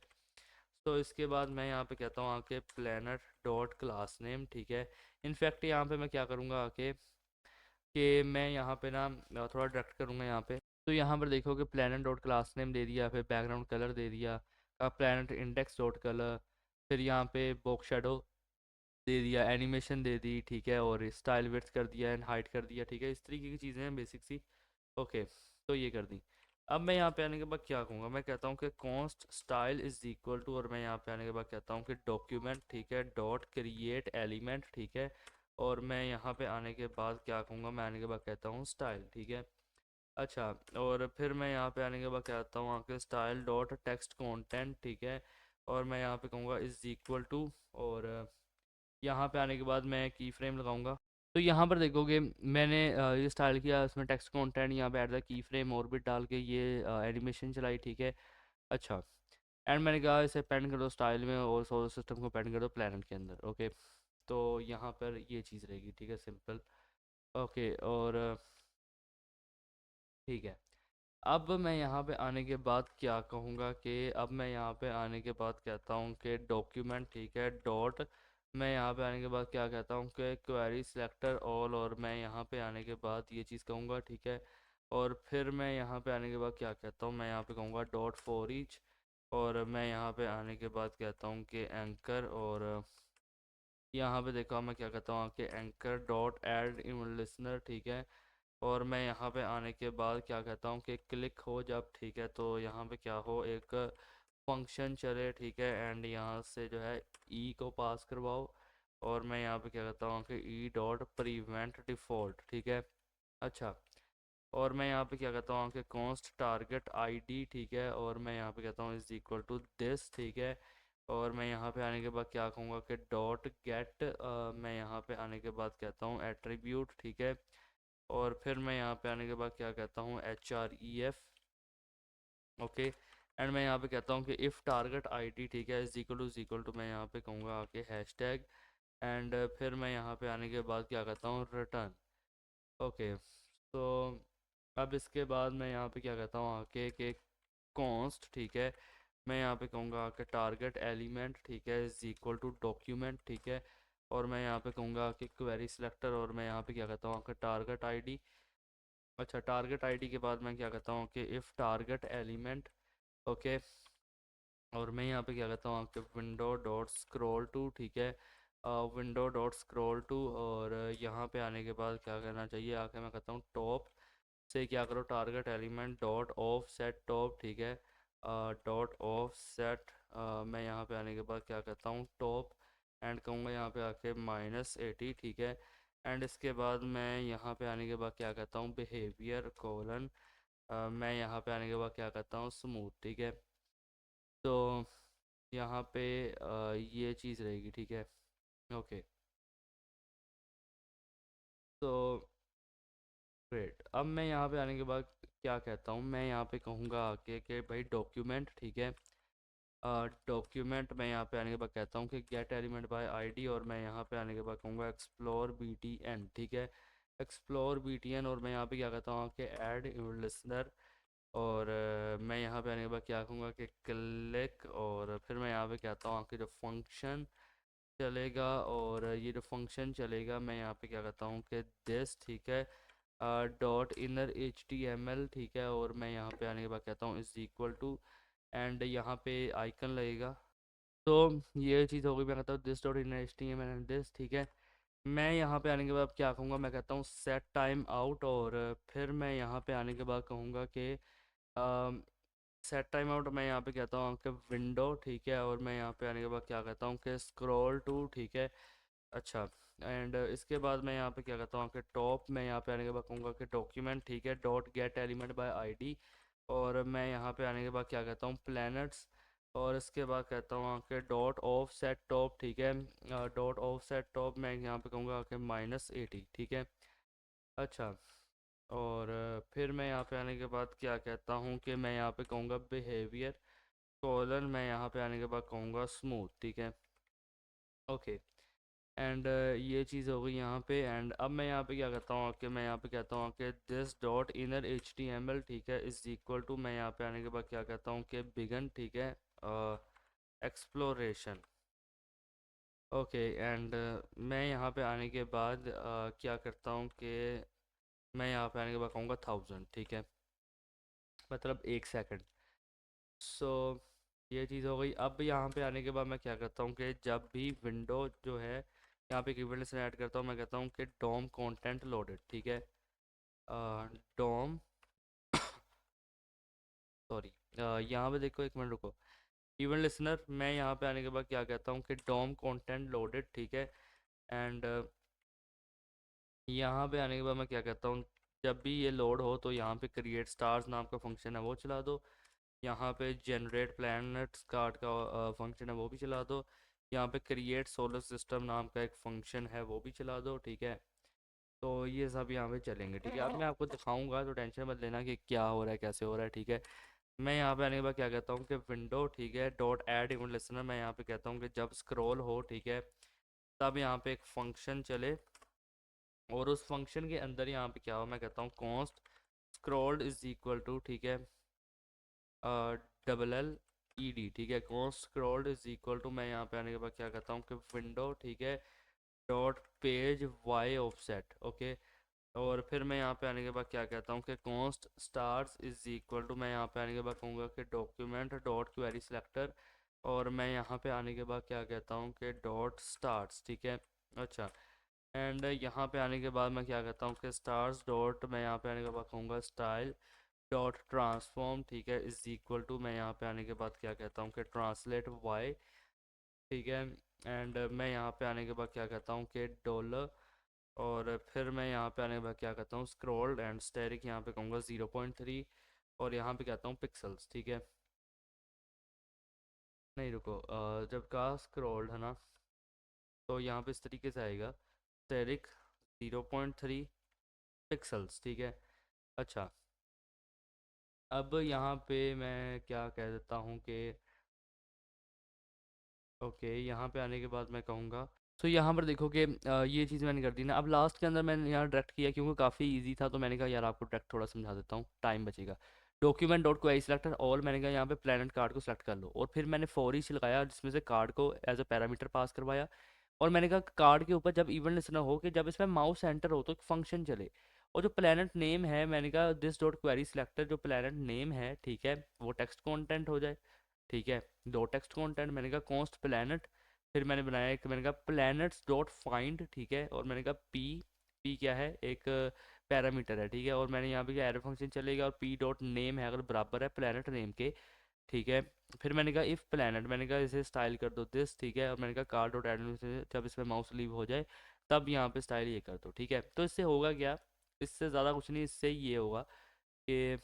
तो इसके बाद मैं यहाँ पे कहता हूँ आके प्लानट डॉट क्लास नेम, ठीक है। इनफैक्ट यहाँ पे मैं क्या करूँगा आके कि मैं यहाँ पे ना थोड़ा डायरेक्ट करूँगा यहाँ पे। तो यहाँ पर देखो कि प्लानट डॉट क्लास नेम दे दिया, फिर बैकग्राउंड कलर दे दिया, प्लानट इंडेक्स डॉट कलर, फिर यहाँ पे बॉक्स शेडो दे दिया, एनिमेशन दे दी, ठीक है। और स्टाइल विड्थ कर दिया एंड हाइट कर दिया, ठीक है। इस तरीके की चीज़ें हैं बेसिक सी। ओके, तो ये कर दी। अब मैं यहाँ पे आने के बाद क्या कहूँगा, मैं कहता हूँ कि const style is equal to, और मैं यहाँ पे आने के बाद कहता हूँ कि डॉक्यूमेंट, ठीक है, डॉट क्रिएट एलिमेंट, ठीक है। और मैं यहाँ पे आने के बाद क्या कहूँगा, मैं आने के बाद कहता हूँ स्टाइल, ठीक है। अच्छा, और फिर मैं यहाँ पे आने के बाद कहता हूँ आके स्टाइल डॉट टेक्स्ट कंटेंट, ठीक है। और मैं यहाँ पे कहूँगा इज इक्वल टू, और यहाँ पे आने के बाद मैं की फ्रेम लगाऊंगा। तो यहाँ पर देखोगे मैंने ये स्टाइल किया, उसमें टेक्स्ट कंटेंट यहाँ पे ऐड द की फ्रेम और भी डाल के ये एनिमेशन चलाई, ठीक है। अच्छा, एंड मैंने कहा इसे पेंड कर दो स्टाइल में और सोलर सिस्टम को पेंड कर दो प्लानट के अंदर। ओके, तो यहाँ पर ये चीज़ रहेगी, ठीक है, सिंपल। ओके, और ठीक है। अब मैं यहाँ पे आने के बाद क्या कहूँगा कि अब मैं यहाँ पे आने के बाद कहता हूँ कि डॉक्यूमेंट, ठीक है, डॉट, मैं यहाँ पे आने के बाद क्या कहता हूँ कि क्वेरी सिलेक्टर ऑल, और मैं यहाँ पे आने के बाद ये चीज़ कहूँगा, ठीक है। और फिर मैं यहाँ पे आने के बाद क्या कहता हूँ, मैं यहाँ पे कहूँगा डॉट फॉर ईच, और मैं यहाँ पे आने के बाद कहता हूँ कि एंकर, और यहाँ पे देखो मैं क्या कहता हूँ कि anchor dot add in listener, ठीक है। और मैं यहाँ पे आने के बाद क्या कहता हूँ कि क्लिक हो जब, ठीक है, तो यहाँ पे क्या हो, एक फंक्शन चले, ठीक है। एंड यहाँ से जो है ई को पास करवाओ, और मैं यहाँ पे क्या कहता हूँ कि ई डॉट प्रिवेंट डिफ़ॉल्ट, ठीक है। अच्छा, और मैं यहाँ पे क्या कहता हूँ कि कॉन्स्ट टारगेट आईडी, ठीक है। और मैं यहाँ पे कहता हूँ इज इक्वल टू दिस, ठीक है। और मैं यहाँ पे आने के बाद क्या कहूँगा कि डॉट गेट, मैं यहाँ पे आने के बाद कहता हूँ एट्रीब्यूट, ठीक है। और फिर मैं यहाँ पे आने के बाद क्या कहता हूँ href, ओके। एंड मैं यहाँ पे कहता हूँ कि इफ़ टारगेट आईडी, ठीक है, इज इक्वल टू मैं यहाँ पे कहूँगा आके हैशटैग, एंड फिर मैं यहाँ पे आने के बाद क्या कहता हूँ रिटर्न। ओके, तो अब इसके बाद मैं यहाँ पे क्या कहता हूँ आके कि कॉन्स्ट, ठीक है, मैं यहाँ पे कहूँगा आके टारगेट एलिमेंट, ठीक है, इज इक्वल टू डॉक्यूमेंट, ठीक है। और मैं यहाँ पे कहूँगा कि क्वेरी सिलेक्टर, और मैं यहाँ पे क्या कहता हूँ आके टारगेट आईडी। अच्छा, टारगेट आईडी के बाद मैं क्या कहता हूँ कि इफ़ टारगेट एलिमेंट, ओके। और मैं यहाँ पे क्या कहता हूँ कि विंडो डॉट स्क्रॉल टू, ठीक है, विंडो डॉट स्क्रॉल टू। और यहाँ पे आने के बाद क्या करना चाहिए, आके मैं कहता हूँ टॉप से क्या करो, target element dot of set top, ठीक है, डॉट ऑफ सेट। मैं यहाँ पे आने के बाद क्या कहता हूँ टॉप, एंड कहूँगा यहाँ पे आके -80, ठीक है। एंड इसके बाद मैं यहाँ पे आने के बाद क्या कहता हूँ बिहेवियर कोलन, मैं यहाँ पे आने के बाद क्या कहता हूँ स्मूथ, ठीक है। तो यहाँ पे ये चीज़ रहेगी, ठीक है। ओके, तो ग्रेट। अब मैं यहाँ पे आने के बाद क्या कहता हूँ, मैं यहाँ पे कहूँगा आके कि भाई डॉक्यूमेंट, ठीक है, डॉक्यूमेंट, मैं यहाँ पे आने के बाद कहता हूँ कि गेट एलिमेंट बाय आईडी, और मैं यहाँ पे आने के बाद कहूँगा एक्सप्लोर btn, ठीक है, एक्सप्लोर btn। और मैं यहाँ पे क्या कहता हूँ कि ऐड लिसनर, और मैं यहाँ पे आने के बाद क्या कहूँगा कि क्लिक। और फिर मैं यहाँ पे कहता हूँ कि जो फंक्शन चलेगा, और ये जो फंक्शन चलेगा मैं यहाँ पे क्या कहता हूँ कि दिस, ठीक है, डॉट इनर HTML, ठीक है। और मैं यहाँ पे आने के बाद कहता हूँ इज इक्वल टू, एंड यहाँ पे आइकन लगेगा। तो ये चीज़ हो गई, मैं कहता हूँ this dot inner HTML and this, ठीक है। मैं यहाँ पे आने के बाद क्या कहूँगा, मैं कहता हूँ सेट टाइम आउट। और फिर मैं यहाँ पे आने के बाद कहूँगा कि सेट टाइम आउट, मैं यहाँ पे कहता हूँ कि विंडो, ठीक है। और मैं यहाँ पे आने के बाद क्या कहता हूँ कि स्क्रॉल टू, ठीक है। अच्छा, एंड इसके बाद मैं यहाँ पे क्या कहता हूँ कि टॉप, मैं यहाँ पे आने के बाद कहूँगा कि डॉक्यूमेंट, ठीक है, dot gate element by ID. और मैं यहाँ पे आने के बाद क्या कहता हूँ प्लैनेट्स। और इसके बाद कहता हूँ कि डॉट ऑफ सेट टॉप, ठीक है, डॉट ऑफ सेट टॉप, मैं यहाँ पे कहूँगा कि -80, ठीक है। अच्छा, और फिर मैं यहाँ पे आने के बाद क्या कहता हूँ कि मैं यहाँ पे कहूँगा बिहेवियर कॉलन, मैं यहाँ पे आने के बाद कहूँगा स्मूथ, ठीक है। ओके, एंड ये चीज़ हो गई यहाँ पे। एंड अब मैं यहाँ पे क्या करता हूँ कि मैं यहाँ पे कहता हूँ कि दिस डॉट इनर HTML, ठीक है, इज़ इक्वल टू, मैं यहाँ पे आने के बाद क्या कहता हूँ कि बिगन, ठीक है, एक्सप्लोरेशन। ओके, एंड मैं यहाँ पे आने के बाद क्या करता हूँ कि मैं यहाँ पे आने के बाद कहूँगा 1000, ठीक है, मतलब 1 सेकंड। सो ये चीज़ हो गई। अब यहाँ पे आने के बाद मैं क्या करता हूँ कि जब भी विंडो जो है, यहाँ पे एक इवेंट से ऐड करता हूँ, मैं कहता हूँ कि डॉम कंटेंट लोडेड, ठीक है, डॉम सॉरी, यहाँ पे देखो, एक मिनट रुको, इवेंट लिसनर, मैं यहाँ पे आने के बाद क्या कहता हूँ कि डॉम कंटेंट लोडेड, ठीक है, एंड यहाँ पे आने के बाद मैं क्या कहता हूँ, जब भी ये लोड हो तो यहाँ पे क्रिएट स्टार्स नाम का फंक्शन है वो चला दो, यहाँ पे जनरेट प्लैनेट्स कार्ड का फंक्शन है वो भी चला दो, यहाँ पे क्रिएट सोलर सिस्टम नाम का एक फंक्शन है वो भी चला दो, ठीक है। तो ये सब यहाँ पे चलेंगे, ठीक है। अब मैं आपको दिखाऊंगा तो टेंशन मत लेना कि क्या हो रहा है, कैसे हो रहा है, ठीक है। मैं यहाँ पे आने के बाद क्या कहता हूँ कि विंडो, ठीक है, डॉट ऐड इवेंट लिसनर, मैं यहाँ पे कहता हूँ कि जब स्क्रॉल हो, ठीक है, तब यहाँ पे एक फंक्शन चले, और उस फंक्शन के अंदर यहाँ पे क्या हो, मैं कहता हूँ const scrolled is equal to, ठीक है, LLED, ठीक है, const scrolled is equal to, मैं यहाँ पे आने के बाद क्या कहता हूँ कि विंडो, ठीक है, dot page Y offset, okay. और फिर मैं यहाँ पे आने के बाद क्या कहता हूँ कि const stars is equal to, मैं यहाँ पे आने के बाद कहूँगा कि डॉक्यूमेंट डॉट क्वेरी सिलेक्टर, और मैं यहाँ पे आने के बाद क्या कहता हूँ कि डॉट स्टार्स, ठीक है, अच्छा। एंड यहाँ पे आने के बाद मैं क्या कहता हूँ कि स्टार्स डॉट, मैं यहाँ पे आने के बाद कहूँगा स्टाइल डॉट ट्रांसफॉर्म, ठीक है, इज इक्वल टू, मैं यहाँ पे आने के बाद क्या कहता हूँ कि ट्रांसलेट वाई, ठीक है। एंड मैं यहाँ पे आने के बाद क्या कहता हूँ कि डॉलर, और फिर मैं यहाँ पे आने के बाद क्या कहता हूँ स्क्रॉल्ड एंड स्टेरिक, यहाँ पे कहूँगा 0.3, और यहाँ पे कहता हूँ पिक्सल्स, ठीक है, नहीं रुको, जब का स्क्रॉल्ड है ना, तो यहाँ पे इस तरीके से आएगा, स्टेरिक 0.3 पिक्सल्स, ठीक है, अच्छा। अब यहाँ पे मैं क्या कह देता हूँ कि ओके, यहाँ पे आने के बाद मैं कहूँगा, तो यहाँ पर देखो कि ये चीज़ मैंने कर दी ना। अब लास्ट के अंदर मैंने यहाँ डायरेक्ट किया क्योंकि काफ़ी इजी था, तो मैंने कहा यार आपको डायरेक्ट थोड़ा समझा देता हूँ, टाइम बचेगा। Document dot query selector all, मैंने कहा यहाँ पे प्लैनेट कार्ड को सिलेक्ट कर लो, और फिर मैंने फॉर ईच लगाया जिसमें से कार्ड को एज अ पैरामीटर पास करवाया, और मैंने कहा कार्ड के ऊपर जब इवेंट लिसनर हो कि जब इसमें माउस एंटर हो तो फंक्शन चले, और जो प्लैनेट नेम है, मैंने कहा दिस डॉट क्वेरी सिलेक्टर, जो प्लैनेट नेम है, ठीक है, वो टेक्स्ट कॉन्टेंट हो जाए, ठीक है, दो टेक्स्ट कॉन्टेंट, मैंने कहा कॉन्स्ट प्लैनेट, फिर मैंने बनाया एक, मैंने कहा प्लैनेट्स डॉट फाइंड, ठीक है, और मैंने कहा पी क्या है, एक पैरामीटर है, ठीक है, और मैंने यहाँ पे क्या एरर फंक्शन चलेगा, और पी डॉट नेम है अगर बराबर है प्लैनेट नेम के, ठीक है। फिर मैंने कहा इफ़ प्लैनेट, मैंने कहा इसे स्टाइल कर दो दिस, ठीक है, और मैंने कहा कार डॉट एड से जब इसमें माउस लीव हो जाए तब यहाँ पे स्टाइल ये कर दो, ठीक है। तो इससे होगा क्या, इससे ज़्यादा कुछ नहीं, इससे ये होगा कि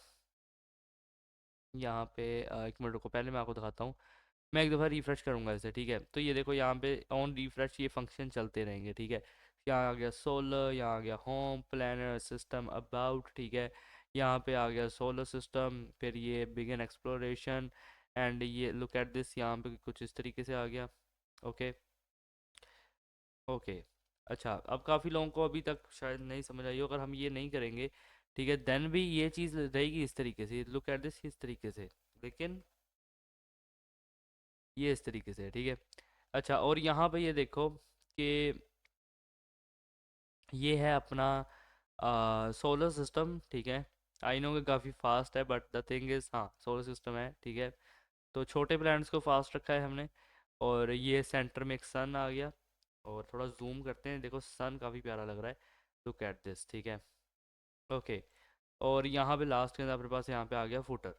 यहाँ पे एक मिनट रुको, पहले मैं आपको दिखाता हूँ, मैं एक दफ़ा रिफ़्रेश करूँगा इसे, ठीक है। तो ये देखो यहाँ पे ऑन रिफ़्रेश ये फंक्शन चलते रहेंगे, ठीक है। यहाँ आ गया सोलर, यहाँ आ गया होम प्लानर सिस्टम अबाउट, ठीक है, यहाँ पे आ गया सोलर सिस्टम, फिर ये बिगिन एक्सप्लोरेशन, एंड ये लुक एट दिस, यहाँ पे कुछ इस तरीके से आ गया, ओके ओके। अच्छा, अब काफ़ी लोगों को अभी तक शायद नहीं समझ आई हो, अगर हम ये नहीं करेंगे, ठीक है, देन भी ये चीज़ रहेगी इस तरीके से, लुक एट दिस इस तरीके से, लेकिन ये इस तरीके से, ठीक है। अच्छा, और यहाँ पे ये देखो कि ये है अपना सोलर सिस्टम, ठीक है। आई नो कि काफ़ी फास्ट है, बट द थिंग इज़, हाँ सोलर सिस्टम है, ठीक है। तो छोटे प्लैनेट्स को फास्ट रखा है हमने, और ये सेंटर में एक सन आ गया, और थोड़ा जूम करते हैं, देखो सन काफ़ी प्यारा लग रहा है, लुक एट दिस, ठीक है, ओके। और यहाँ पे लास्ट के अंदर अपने पास यहाँ पे आ गया फुटर।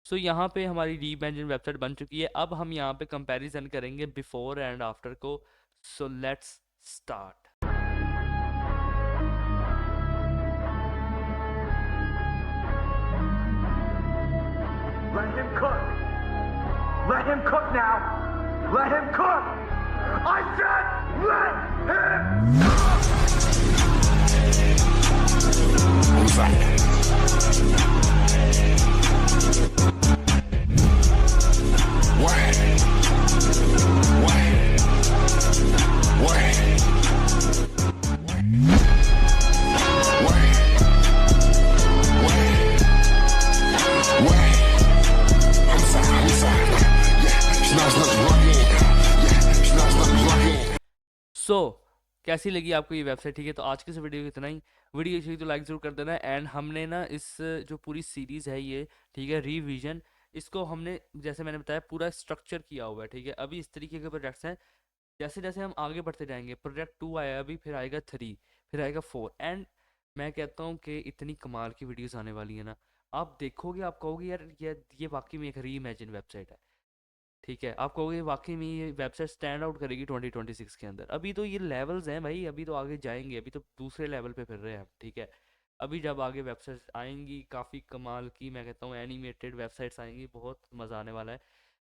सो यहाँ पे हमारी रीइमेजिन वेबसाइट बन चुकी है। अब हम यहाँ पे कंपैरिजन करेंगे बिफोर एंड आफ्टर को। So let's start. Let him cook. Let him cook now. Let him cook. I said let him cook. Who's that? Where? Where? Where? सो कैसी लगी आपको ये वेबसाइट? ठीक है, तो आज के इस वीडियो को इतना ही। वीडियो अच्छी लगी तो लाइक ज़रूर कर देना। एंड हमने ना इस जो पूरी सीरीज़ है ये, ठीक है, रिवीजन, इसको हमने जैसे मैंने बताया पूरा स्ट्रक्चर किया हुआ है। ठीक है, अभी इस तरीके के प्रोजेक्ट्स हैं, जैसे जैसे हम आगे बढ़ते जाएंगे, प्रोजेक्ट 2 आया अभी, फिर आएगा 3, फिर आएगा 4। एंड मैं कहता हूँ कि इतनी कमाल की वीडियोस आने वाली है ना, आप देखोगे आप कहोगे यार ये वाकई में एक री इमेजिन वेबसाइट है। ठीक है, आप कहोगे वाकई में ये वेबसाइट स्टैंड आउट करेगी 2026 के अंदर। अभी तो ये लेवल्स हैं भाई, अभी तो आगे जाएंगे, अभी तो दूसरे लेवल पे फिर रहे हैं हम। ठीक है, अभी जब आगे वेबसाइट्स आएंगी काफ़ी कमाल की, मैं कहता हूँ एनिमेटेड वेबसाइट्स आएंगी, बहुत मज़ा आने वाला है।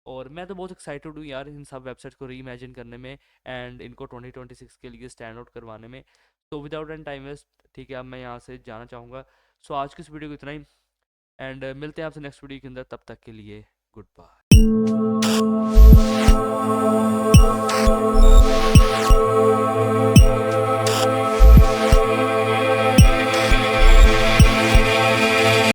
और मैं तो बहुत एक्साइटेड हूँ यार इन सब वेबसाइट को री इमेजिन करने में एंड इनको 2026 के लिए स्टैंड आउट करवाने में। तो विदाउट एन टाइम वेस्ट, ठीक है, अब मैं यहाँ से जाना चाहूँगा। सो आज की इस वीडियो को इतना ही, एंड मिलते हैं आपसे नेक्स्ट वीडियो के अंदर। तब तक के लिए गुड बाय।